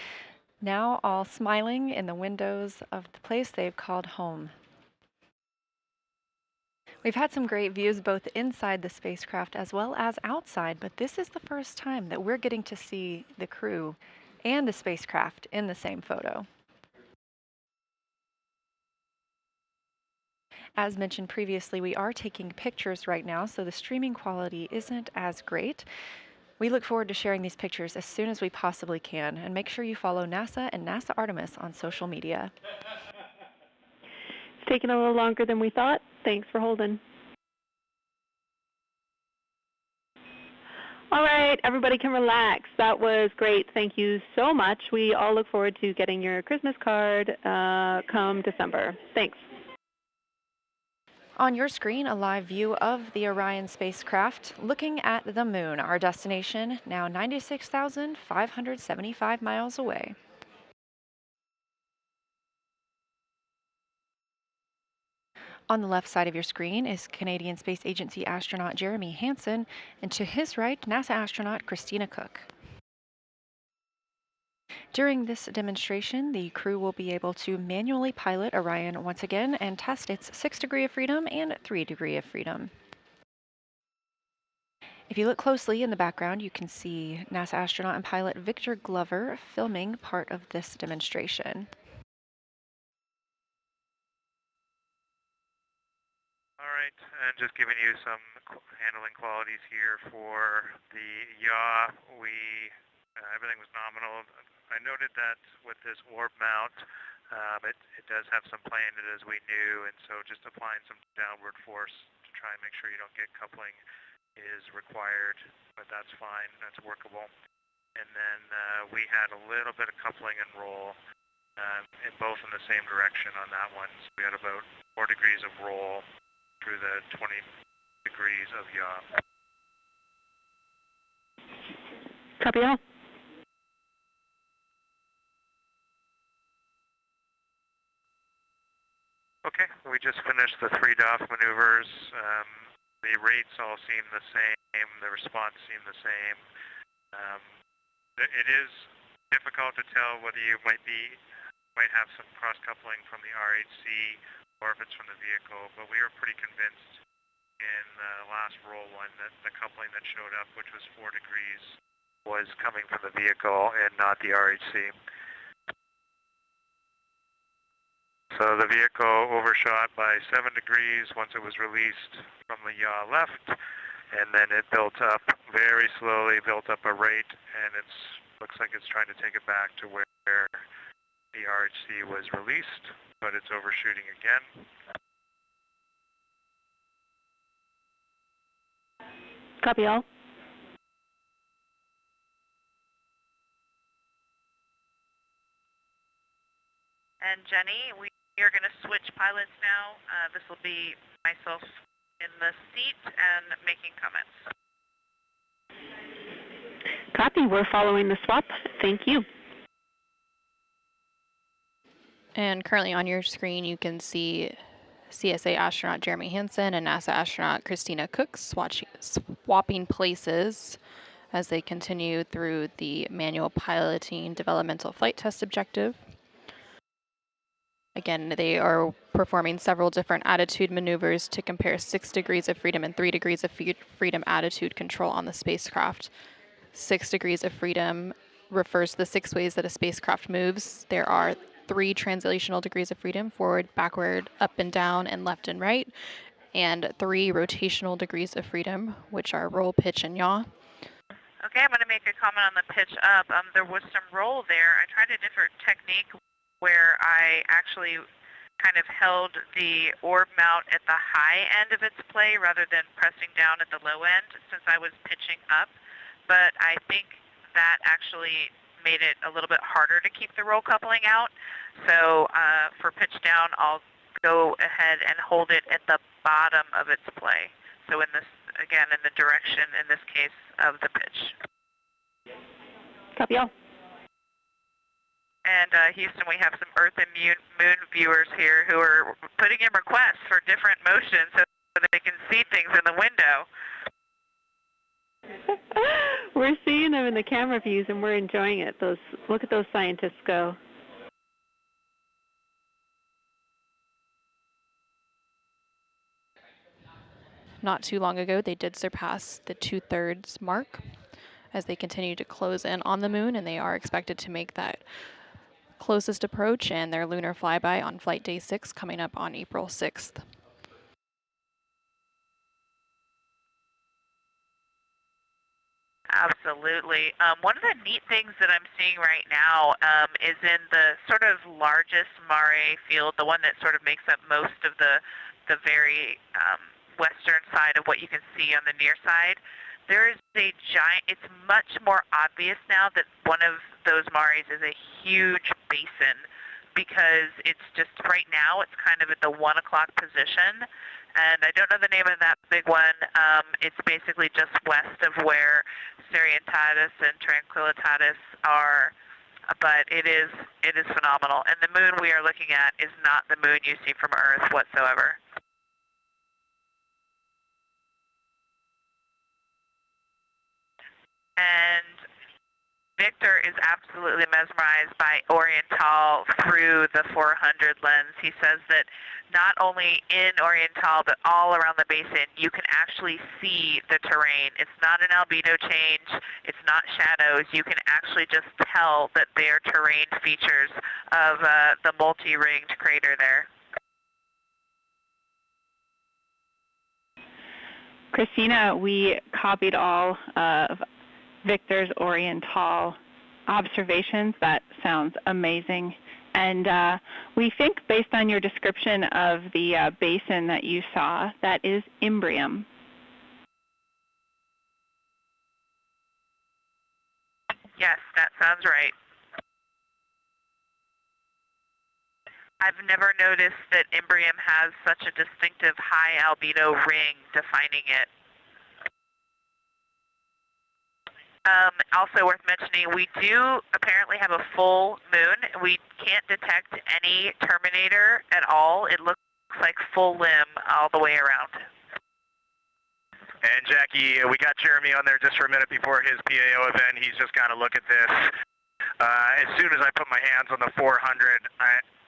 now all smiling in the windows of the place they've called home. We've had some great views both inside the spacecraft as well as outside, but this is the first time that we're getting to see the crew and the spacecraft in the same photo. As mentioned previously, we are taking pictures right now, so the streaming quality isn't as great. We look forward to sharing these pictures as soon as we possibly can, and make sure you follow NASA and NASA Artemis on social media. It's taken a little longer than we thought. Thanks for holding. All right, everybody can relax. That was great. Thank you so much. We all look forward to getting your Christmas card come December. Thanks. On your screen, a live view of the Orion spacecraft looking at the moon, our destination, now 96,575 miles away. On the left side of your screen is Canadian Space Agency astronaut Jeremy Hansen, and to his right, NASA astronaut Christina Cook. During this demonstration, the crew will be able to manually pilot Orion once again and test its 6 degree of freedom and 3 degree of freedom. If you look closely in the background, you can see NASA astronaut and pilot Victor Glover filming part of this demonstration. All right, and just giving you some handling qualities here for the yaw. Everything was nominal. I noted that with this orb mount, it does have some play in it as we knew, and so just applying some downward force to try and make sure you don't get coupling is required, but that's fine, that's workable. And then we had a little bit of coupling and roll, in both in the same direction on that one. So we had about 4 degrees of roll through the 20 degrees of yaw. Copy all. Okay, we just finished the 3 DOF maneuvers. The rates all seem the same, the response seemed the same. It is difficult to tell whether you might have some cross-coupling from the RHC or if it's from the vehicle, but we were pretty convinced in the last roll one that the coupling that showed up, which was 4 degrees, was coming from the vehicle and not the RHC. So the vehicle overshot by 7 degrees once it was released from the yaw left, and then it built up very slowly, built up a rate, and it looks like it's trying to take it back to where the RHC was released, but it's overshooting again. Copy all. And Jenny, we are going to switch pilots now. This will be myself in the seat and making comments. Copy. We're following the swap. Thank you. And currently on your screen, you can see CSA astronaut Jeremy Hansen and NASA astronaut Christina Cook swapping places as they continue through the manual piloting developmental flight test objective. Again, again, they are performing several different attitude maneuvers to compare 6 degrees of freedom and 3 degrees of freedom attitude control on the spacecraft. 6 degrees of freedom refers to the 6 ways that a spacecraft moves. There are 3 translational degrees of freedom, forward, backward, up and down, and left and right, and 3 rotational degrees of freedom, which are roll, pitch, and yaw. Okay, I'm going to make a comment on the pitch up. There was some roll there. I tried a different technique where I actually kind of held the orb mount at the high end of its play rather than pressing down at the low end since I was pitching up. But I think that actually made it a little bit harder to keep the roll coupling out. So for pitch down, I'll go ahead and hold it at the bottom of its play. So in this, again, in the direction, in this case, of the pitch. Copy all. And Houston, we have some Earth and Moon viewers here who are putting in requests for different motions so that they can see things in the window. We're seeing them in the camera views and we're enjoying it. Look at those scientists go. Not too long ago, they did surpass the 2/3 mark as they continue to close in on the moon, and they are expected to make that closest approach and their lunar flyby on flight day 6 coming up on April 6th. Absolutely. One of the neat things that I'm seeing right now is in the sort of largest mare field, the one that sort of makes up most of the very western side of what you can see on the near side. There is a giant, it's much more obvious now that one of those mares is a huge basin because it's just right now it's kind of at the 1 o'clock position. And I don't know the name of that big one. It's basically just west of where Serientatis and Tranquillitatis are, but it is phenomenal. And the moon we are looking at is not the moon you see from Earth whatsoever. And Victor is absolutely mesmerized by Oriental through the 400 lens. He says that not only in Oriental, but all around the basin, you can actually see the terrain. It's not an albedo change. It's not shadows. You can actually just tell that they are terrain features of the multi-ringed crater there. Christina, we copied all of Victor's Oriental observations. That sounds amazing. And we think, based on your description of the basin that you saw, that is Imbrium. Yes, that sounds right. I've never noticed that Imbrium has such a distinctive high albedo ring defining it. Also worth mentioning, we do apparently have a full moon. We can't detect any terminator at all. It looks like full limb all the way around. And Jackie, we got Jeremy on there just for a minute before his PAO event. He's just got to look at this. As soon as I put my hands on the 400,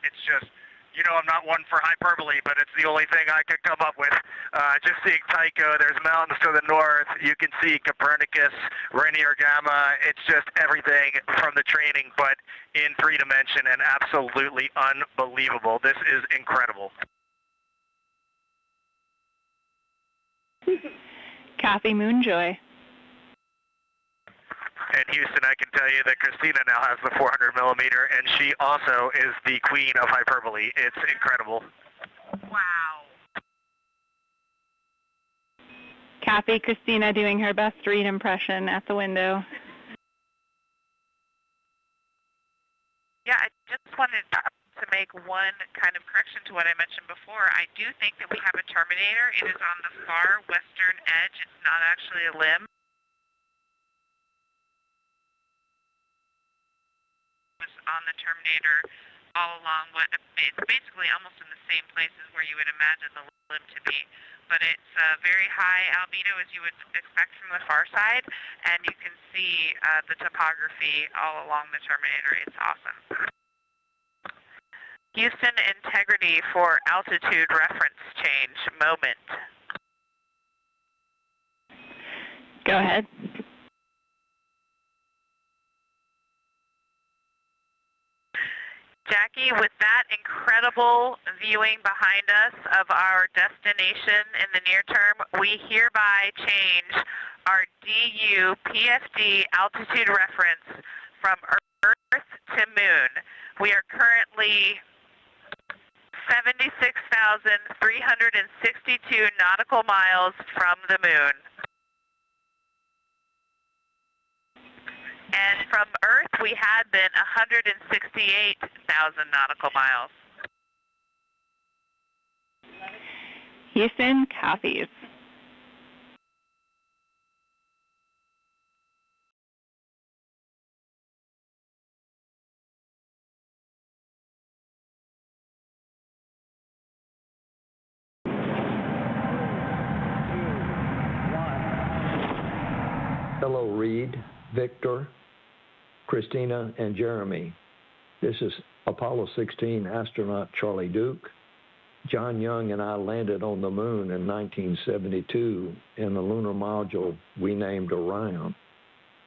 it's just, you know, I'm not one for hyperbole, but it's the only thing I could come up with. Just seeing Tycho, there's mountains to the north. You can see Copernicus, Rainier Gamma. It's just everything from the training, but in 3 dimension and absolutely unbelievable. This is incredible. Kathy Moonjoy. And Houston, I can tell you that Christina now has the 400 millimeter, and she also is the queen of hyperbole. It's incredible. Wow. Kathy, Christina doing her best read impression at the window. Yeah, I just wanted to make one kind of correction to what I mentioned before. I do think that we have a terminator. It is on the far western edge. It's not actually a limb. On the terminator all along what it's basically almost in the same places where you would imagine the limb to be, but it's very high albedo as you would expect from the far side, and you can see the topography all along the terminator. It's awesome. Houston integrity for altitude reference change, moment. Go ahead. Jackie, with that incredible viewing behind us of our destination in the near term, we hereby change our DU PFD altitude reference from Earth to Moon. We are currently 76,362 nautical miles from the Moon. And from Earth, we had been 168,000 nautical miles. Houston copies. Hello, Reed, Victor, Christina, and Jeremy. This is Apollo 16 astronaut Charlie Duke. John Young and I landed on the Moon in 1972 in a lunar module we named Orion.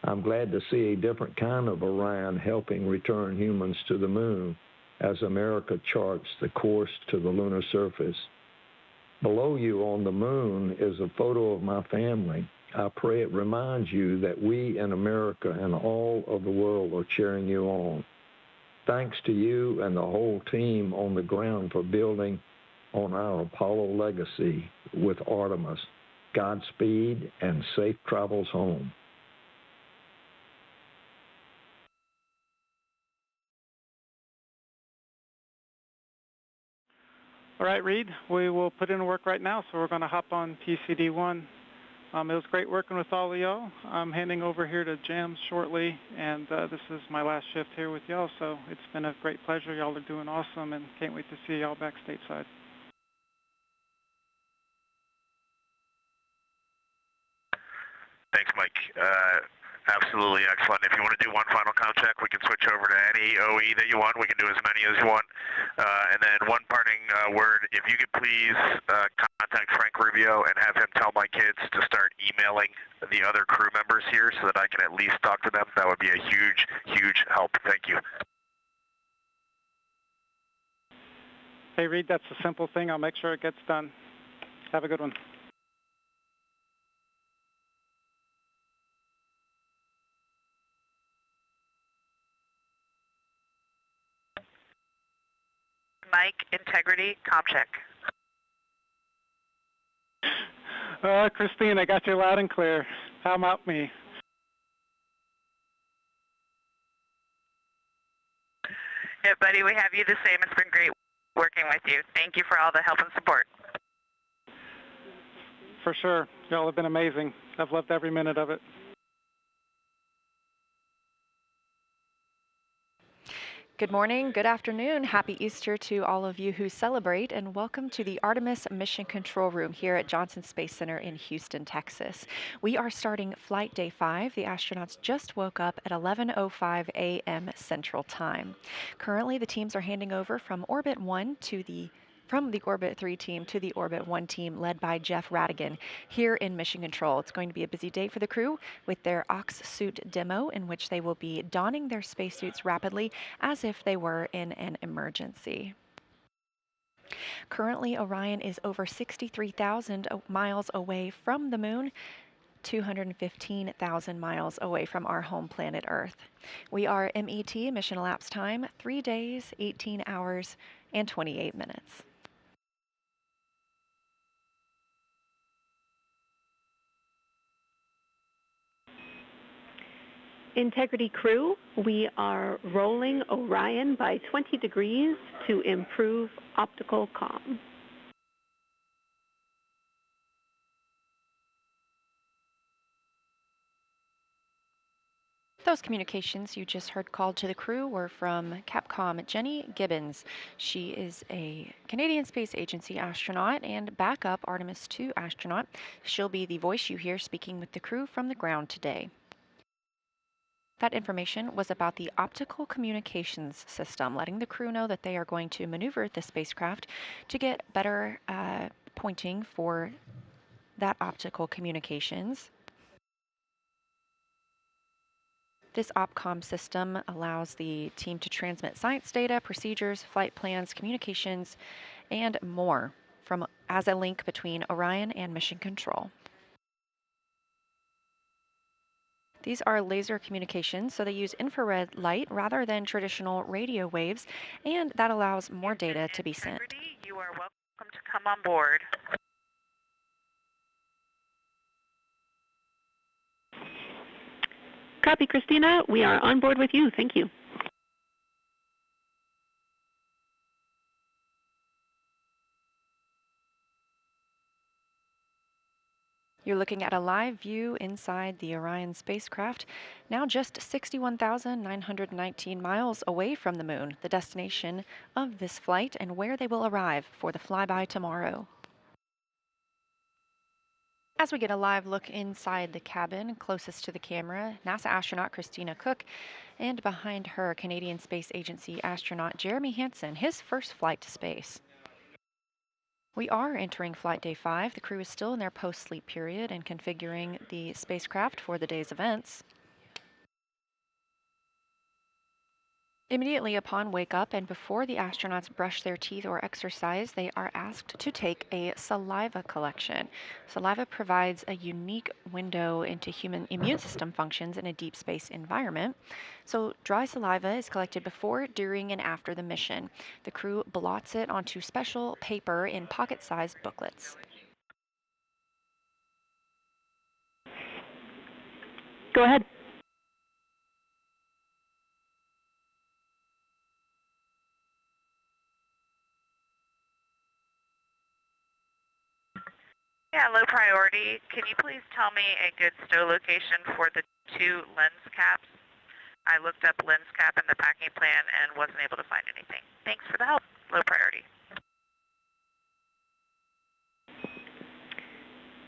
I'm glad to see a different kind of Orion helping return humans to the Moon as America charts the course to the lunar surface. Below you on the Moon is a photo of my family. I pray it reminds you that we in America and all of the world are cheering you on. Thanks to you and the whole team on the ground for building on our Apollo legacy with Artemis. Godspeed and safe travels home. All right, Reed, we will put in work right now, so we're going to hop on PCD-1. It was great working with all of y'all. I'm handing over here to Jams shortly, and this is my last shift here with y'all, so it's been a great pleasure. Y'all are doing awesome, and can't wait to see y'all back stateside. Thanks, Mike. Absolutely excellent. If you want to do one final count check, we can switch over to any OE that you want. We can do as many as you want. And then one parting word, if you could please contact Frank Rubio and have him tell my kids to start emailing the other crew members here so that I can at least talk to them. That would be a huge, huge help. Thank you. Hey, Reed, that's a simple thing. I'll make sure it gets done. Have a good one. Mike, integrity, comp check. Christine, I got you loud and clear. How about me? Yeah, buddy, we have you the same. It's been great working with you. Thank you for all the help and support. For sure. Y'all have been amazing. I've loved every minute of it. Good morning, good afternoon, happy Easter to all of you who celebrate, and welcome to the Artemis Mission Control Room here at Johnson Space Center in Houston, Texas. We are starting Flight Day 5. The astronauts just woke up at 11:05 a.m. Central Time. Currently, the teams are handing over from Orbit 1 to the Orbit 3 team to the Orbit 1 team led by Jeff Radigan here in Mission Control. It's going to be a busy day for the crew with their Ox suit demo in which they will be donning their spacesuits rapidly as if they were in an emergency. Currently, Orion is over 63,000 miles away from the Moon, 215,000 miles away from our home planet Earth. We are MET, mission elapsed time, 3 days, 18 hours, and 28 minutes. Integrity crew, we are rolling Orion by 20 degrees to improve optical comm. Those communications you just heard called to the crew were from Capcom Jenny Gibbons. She is a Canadian Space Agency astronaut and backup Artemis II astronaut. She'll be the voice you hear speaking with the crew from the ground today. That information was about the optical communications system, letting the crew know that they are going to maneuver the spacecraft to get better pointing for that optical communications. This OPCOM system allows the team to transmit science data, procedures, flight plans, communications, and more as a link between Orion and Mission Control. These are laser communications, so they use infrared light rather than traditional radio waves, and that allows more data to be sent. You are welcome to come on board. Copy, Christina. We are on board with you. Thank you. You're looking at a live view inside the Orion spacecraft, now just 61,919 miles away from the moon, the destination of this flight and where they will arrive for the flyby tomorrow. As we get a live look inside the cabin closest to the camera, NASA astronaut Christina Koch, and behind her, Canadian Space Agency astronaut Jeremy Hansen, his first flight to space. We are entering flight day 5. The crew is still in their post-sleep period and configuring the spacecraft for the day's events. Immediately upon wake up and before the astronauts brush their teeth or exercise, they are asked to take a saliva collection. Saliva provides a unique window into human immune system functions in a deep space environment. So dry saliva is collected before, during, and after the mission. The crew blots it onto special paper in pocket-sized booklets. Go ahead. Yeah, low priority. Can you please tell me a good stow location for the 2 lens caps? I looked up lens cap in the packing plan and wasn't able to find anything. Thanks for the help. Low priority.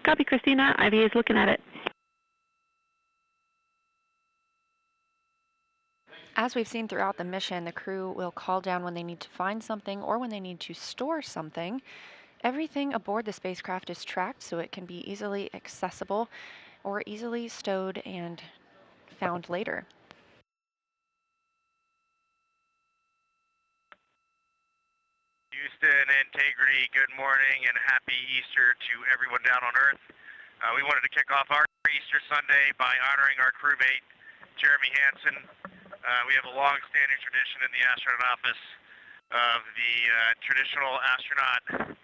Copy, Christina. IVA is looking at it. As we've seen throughout the mission, the crew will call down when they need to find something or when they need to store something. Everything aboard the spacecraft is tracked so it can be easily accessible or easily stowed and found later. Houston, integrity, good morning and happy Easter to everyone down on Earth. We wanted to kick off our Easter Sunday by honoring our crewmate, Jeremy Hansen. We have a long-standing tradition in the astronaut office of the traditional astronaut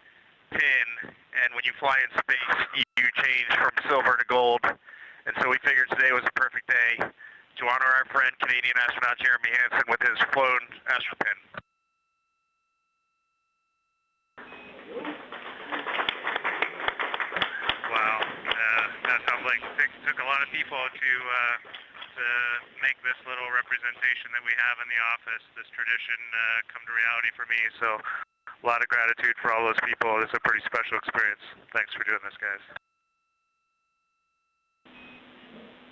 pin, and when you fly in space, you change from silver to gold. And so we figured today was a perfect day to honor our friend, Canadian astronaut Jeremy Hansen, with his flown astro pin. Wow, that sounds like it took a lot of people to make this little representation that we have in the office, this tradition, come to reality for me. So a lot of gratitude for all those people. It's a pretty special experience. Thanks for doing this, guys.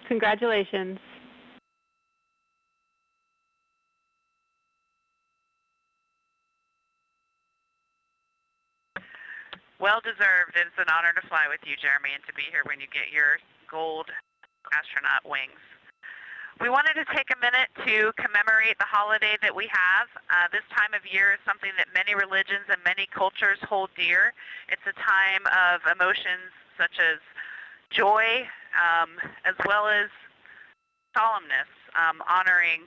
Congratulations. Well deserved. It's an honor to fly with you, Jeremy, and to be here when you get your gold astronaut wings. We wanted to take a minute to commemorate the holiday that we have. This time of year is something that many religions and many cultures hold dear. It's a time of emotions such as joy, as well as solemnness, honoring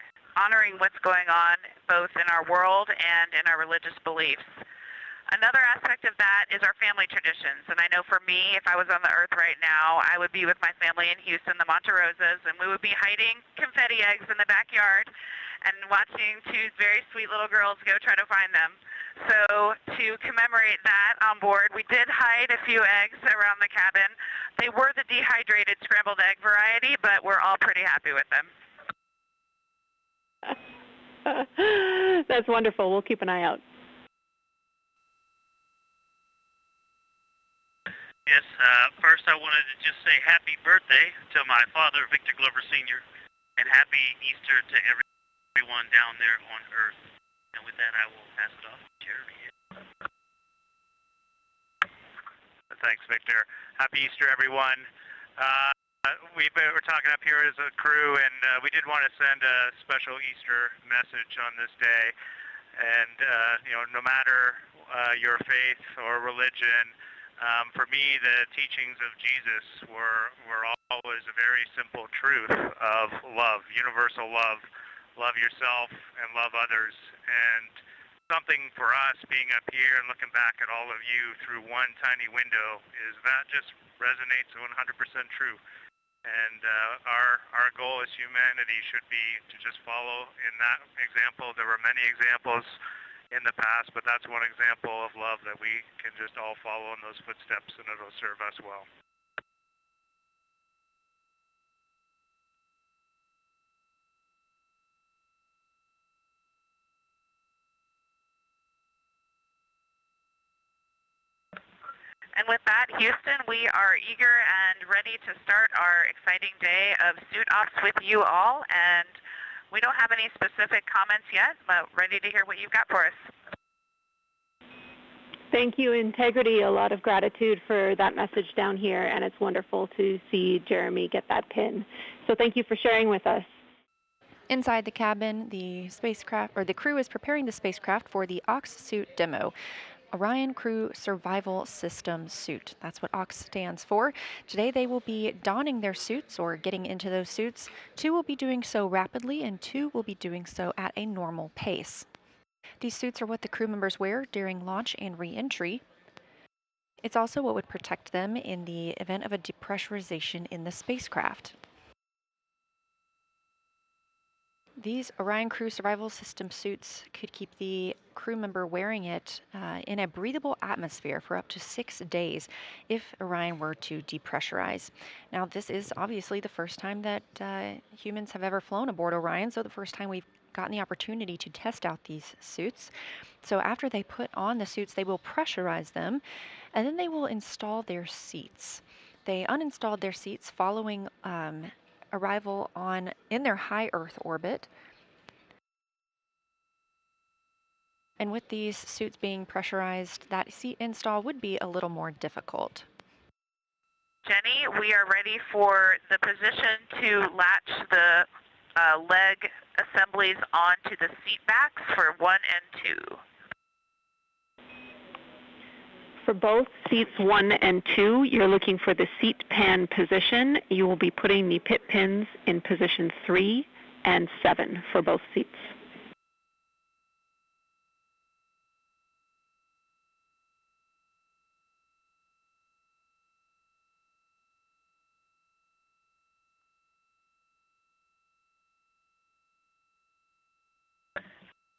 what's going on both in our world and in our religious beliefs. Another aspect of that is our family traditions. And I know for me, if I was on the Earth right now, I would be with my family in Houston, the Monte Rosas, and we would be hiding confetti eggs in the backyard and watching 2 very sweet little girls go try to find them. So to commemorate that on board, we did hide a few eggs around the cabin. They were the dehydrated scrambled egg variety, but we're all pretty happy with them. That's wonderful. We'll keep an eye out. Yes, first I wanted to just say happy birthday to my father, Victor Glover Sr. And happy Easter to everyone down there on Earth. And with that, I will pass it off to Jeremy. Thanks, Victor. Happy Easter, everyone. We're talking up here as a crew, and we did want to send a special Easter message on this day. And, no matter your faith or religion, for me, the teachings of Jesus were always a very simple truth of love, universal love. Love yourself and love others. And something for us being up here and looking back at all of you through one tiny window is that just resonates 100% true. And our goal as humanity should be to just follow in that example. There were many examples in the past, but that's one example of love that we can just all follow in those footsteps, and it'll serve us well. And with that, Houston, we are eager and ready to start our exciting day of suit offs with you all. And we don't have any specific comments yet, but ready to hear what you've got for us. Thank you, Integrity. A lot of gratitude for that message down here, and it's wonderful to see Jeremy get that pin. So thank you for sharing with us. Inside the cabin, the spacecraft, or the crew is preparing the spacecraft for the OX suit demo. Orion Crew Survival System Suit. That's what OX stands for. Today they will be donning their suits or getting into those suits. 2 will be doing so rapidly and 2 will be doing so at a normal pace. These suits are what the crew members wear during launch and re-entry. It's also what would protect them in the event of a depressurization in the spacecraft. These Orion Crew Survival System suits could keep the crew member wearing it in a breathable atmosphere for up to 6 days if Orion were to depressurize. Now, this is obviously the first time that humans have ever flown aboard Orion, so the first time we've gotten the opportunity to test out these suits. So after they put on the suits, they will pressurize them, and then they will install their seats. They uninstalled their seats following arrival in their high Earth orbit. And with these suits being pressurized, that seat install would be a little more difficult. Jenny, we are ready for the position to latch the leg assemblies onto the seat backs for 1 and 2. For both seats 1 and 2, you're looking for the seat pan position. You will be putting the pit pins in position 3 and 7 for both seats.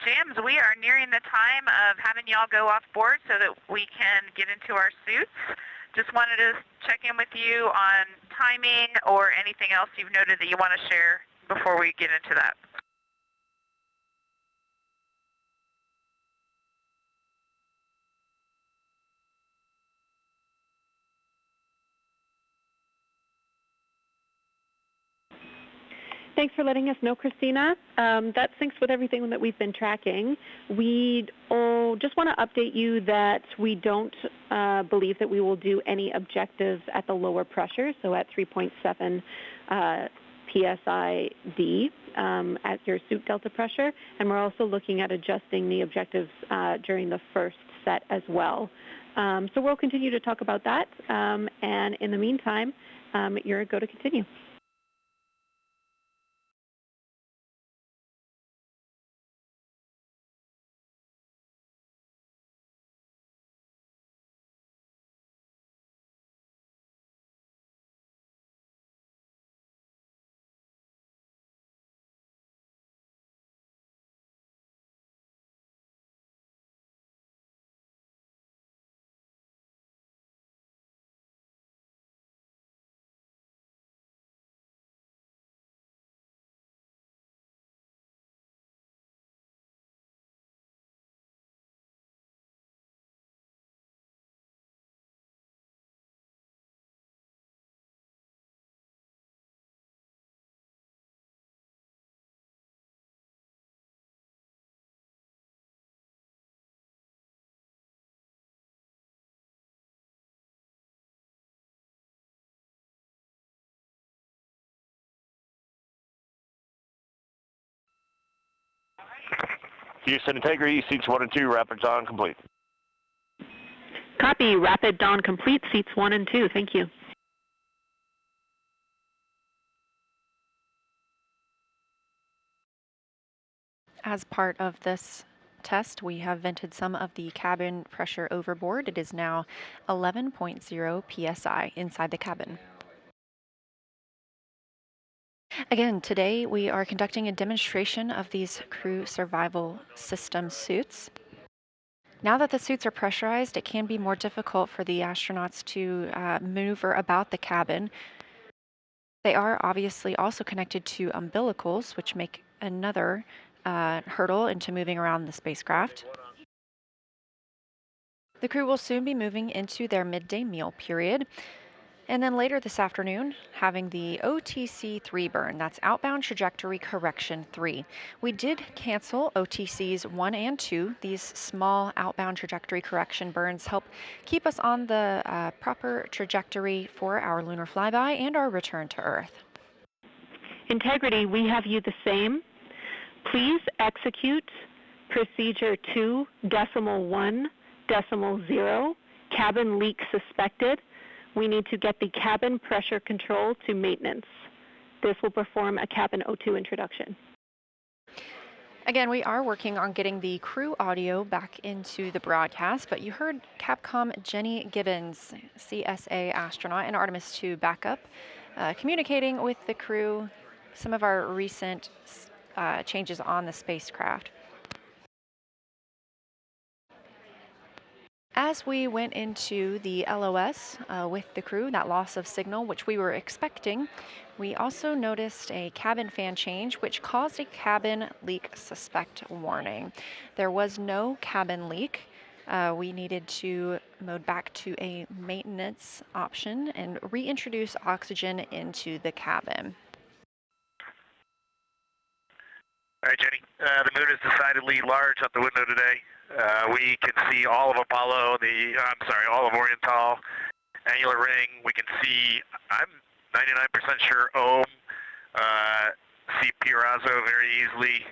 Jams, we are nearing the time of having y'all go off board so that we can get into our suits. Just wanted to check in with you on timing or anything else you've noted that you want to share before we get into that. Thanks for letting us know, Christina. That syncs with everything that we've been tracking. We just want to update you that we don't believe that we will do any objectives at the lower pressure, so at 3.7 psi-d at your suit delta pressure. And we're also looking at adjusting the objectives during the first set as well. So we'll continue to talk about that. And in the meantime, you're go to continue. Houston Integrity, seats 1 and 2, rapid dawn complete. Copy. Rapid dawn complete, seats 1 and 2. Thank you. As part of this test, we have vented some of the cabin pressure overboard. It is now 11.0 psi inside the cabin. Again, today we are conducting a demonstration of these crew survival system suits. Now that the suits are pressurized, it can be more difficult for the astronauts to maneuver about the cabin. They are obviously also connected to umbilicals, which make another hurdle into moving around the spacecraft. The crew will soon be moving into their midday meal period. And then later this afternoon, having the OTC 3 burn, that's Outbound Trajectory Correction 3. We did cancel OTCs 1 and 2. These small outbound trajectory correction burns help keep us on the proper trajectory for our lunar flyby and our return to Earth. Integrity, we have you the same. Please execute procedure 2.1.0, cabin leak suspected. We need to get the cabin pressure control to maintenance. This will perform a cabin O2 introduction. Again, we are working on getting the crew audio back into the broadcast, but you heard Capcom Jenny Gibbons, CSA astronaut and Artemis II backup, communicating with the crew some of our recent changes on the spacecraft. As we went into the LOS with the crew, that loss of signal, which we were expecting, we also noticed a cabin fan change, which caused a cabin leak suspect warning. There was no cabin leak. We needed to mode back to a maintenance option and reintroduce oxygen into the cabin. All right, Jenny. The moon is decidedly large out the window today. We can see all of Apollo, all of Oriental, annular ring. We can see, I'm 99% sure, Ohm, see Pirazo very easily,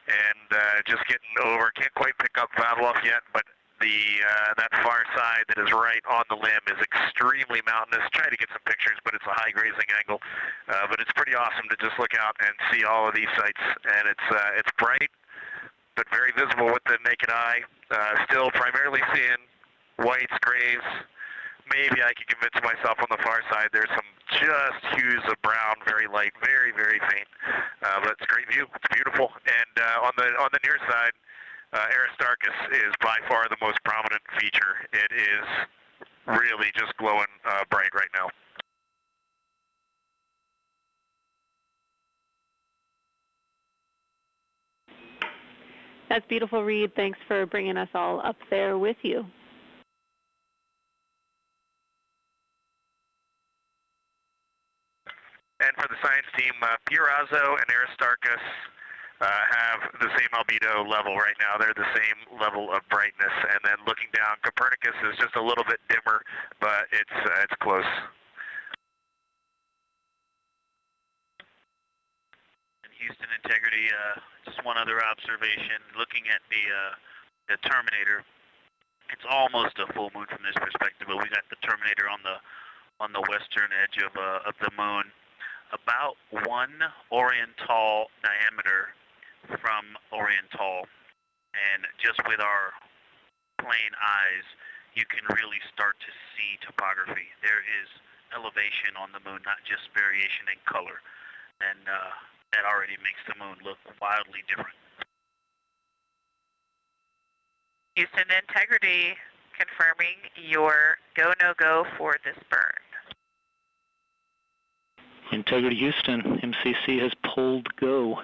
and just getting over. Can't quite pick up Vavilov yet, but that far side that is right on the limb is extremely mountainous. Try to get some pictures, but it's a high grazing angle. But it's pretty awesome to just look out and see all of these sites, and it's bright, but very visible with the naked eye. Still primarily seeing whites, grays. Maybe I can convince myself on the far side there's some just hues of brown, very light, very, very faint. But it's a great view. It's beautiful. And on the near side, Aristarchus is by far the most prominent feature. It is really just glowing bright right now. That's beautiful, Reed. Thanks for bringing us all up there with you. And for the science team, Pirazo and Aristarchus have the same albedo level right now. They're the same level of brightness. And then looking down, Copernicus is just a little bit dimmer, but it's close. Houston Integrity, just one other observation. Looking at the Terminator, it's almost a full moon from this perspective, but we got the Terminator on the western edge of the moon, about 1 Oriental diameter from Oriental, and just with our plain eyes, you can really start to see topography. There is elevation on the moon, not just variation in color, and that already makes the moon look wildly different. Houston Integrity confirming your go-no-go for this burn. Integrity Houston, MCC has pulled go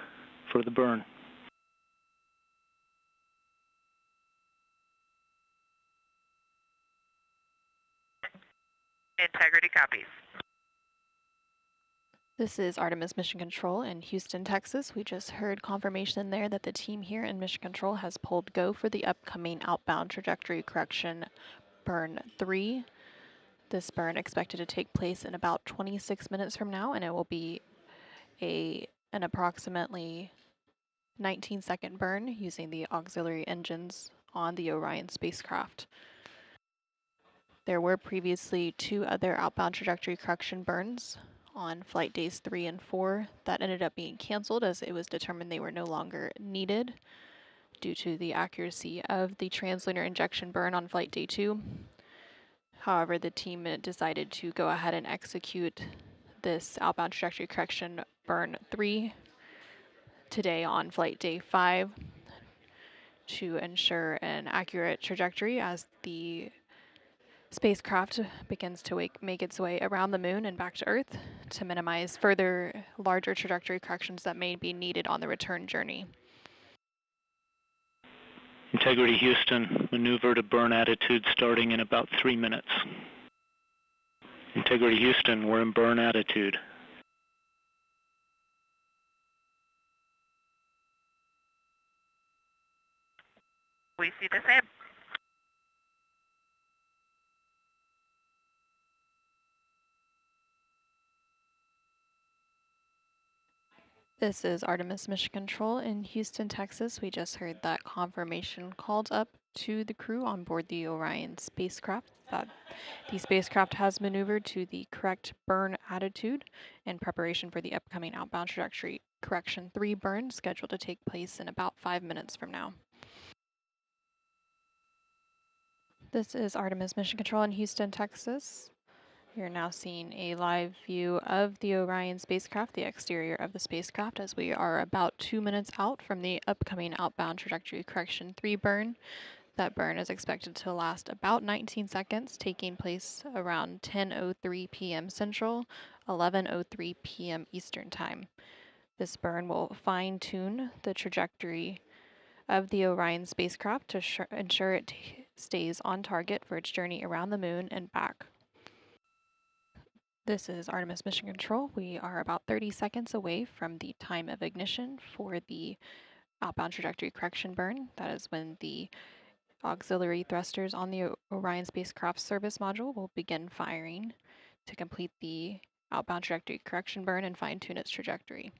for the burn. Integrity copies. This is Artemis Mission Control in Houston, Texas. We just heard confirmation there that the team here in Mission Control has pulled go for the upcoming outbound trajectory correction burn 3. This burn expected to take place in about 26 minutes from now, and it will be an approximately 19-second burn using the auxiliary engines on the Orion spacecraft. There were previously 2 other outbound trajectory correction burns on flight days 3 and 4 that ended up being canceled as it was determined they were no longer needed due to the accuracy of the Trans-Lunar Injection burn on flight day 2. However, the team decided to go ahead and execute this outbound trajectory correction burn 3 today on flight day 5 to ensure an accurate trajectory as the spacecraft begins to make its way around the moon and back to Earth to minimize further larger trajectory corrections that may be needed on the return journey. Integrity Houston, maneuver to burn attitude starting in about 3 minutes. Integrity Houston, we're in burn attitude. We see the same. This is Artemis Mission Control in Houston, Texas. We just heard that confirmation called up to the crew on board the Orion spacecraft that the spacecraft has maneuvered to the correct burn attitude in preparation for the upcoming outbound trajectory correction 3 burn scheduled to take place in about 5 minutes from now. This is Artemis Mission Control in Houston, Texas. You're now seeing a live view of the Orion spacecraft, the exterior of the spacecraft, as we are about 2 minutes out from the upcoming outbound trajectory correction 3 burn. That burn is expected to last about 19 seconds, taking place around 10:03 p.m. Central, 11:03 p.m. Eastern Time. This burn will fine-tune the trajectory of the Orion spacecraft to ensure it stays on target for its journey around the moon and back. This is Artemis Mission Control. We are about 30 seconds away from the time of ignition for the outbound trajectory correction burn. That is when the auxiliary thrusters on the Orion spacecraft service module will begin firing to complete the outbound trajectory correction burn and fine-tune its trajectory.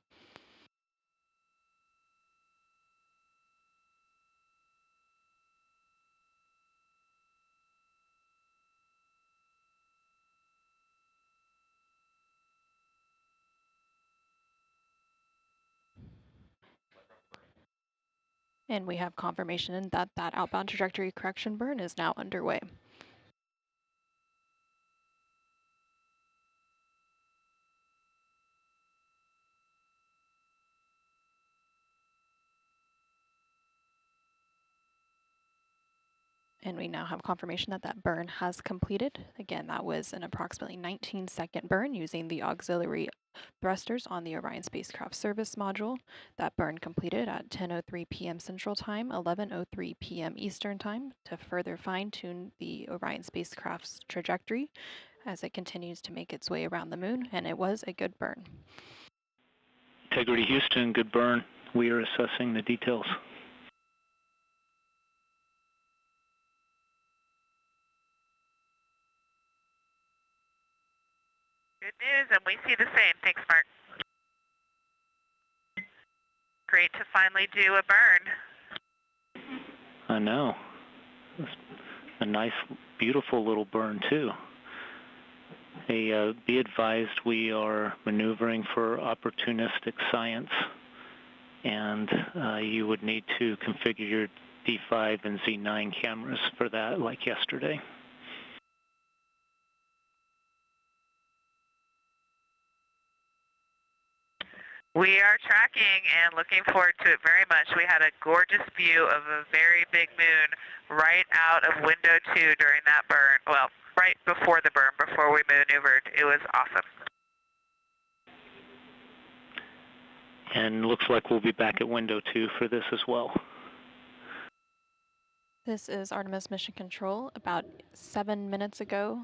And we have confirmation that that outbound trajectory correction burn is now underway. And we now have confirmation that that burn has completed. Again, that was an approximately 19-second burn using the auxiliary thrusters on the Orion spacecraft service module. That burn completed at 10:03 p.m. Central Time, 11:03 p.m. Eastern Time to further fine-tune the Orion spacecraft's trajectory as it continues to make its way around the moon, and it was a good burn. Integrity Houston, good burn. We are assessing the details. Good news, and we see the same. Thanks, Mark. Great to finally do a burn. I know. It's a nice, beautiful little burn, too. Hey, be advised we are maneuvering for opportunistic science, and you would need to configure your D5 and Z9 cameras for that, like yesterday. We are tracking and looking forward to it very much. We had a gorgeous view of a very big moon right out of window 2 during that burn. Well, right before the burn, before we maneuvered. It was awesome. And looks like we'll be back at window 2 for this as well. This is Artemis Mission Control. About 7 minutes ago,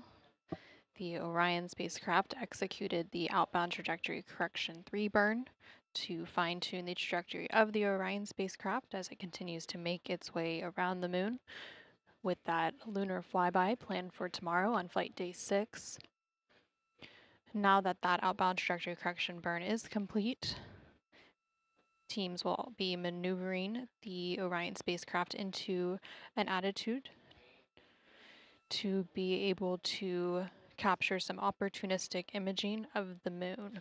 the Orion spacecraft executed the outbound trajectory correction 3 burn to fine-tune the trajectory of the Orion spacecraft as it continues to make its way around the moon, with that lunar flyby planned for tomorrow on flight day 6. Now that that outbound trajectory correction burn is complete, teams will be maneuvering the Orion spacecraft into an attitude to be able to capture some opportunistic imaging of the moon.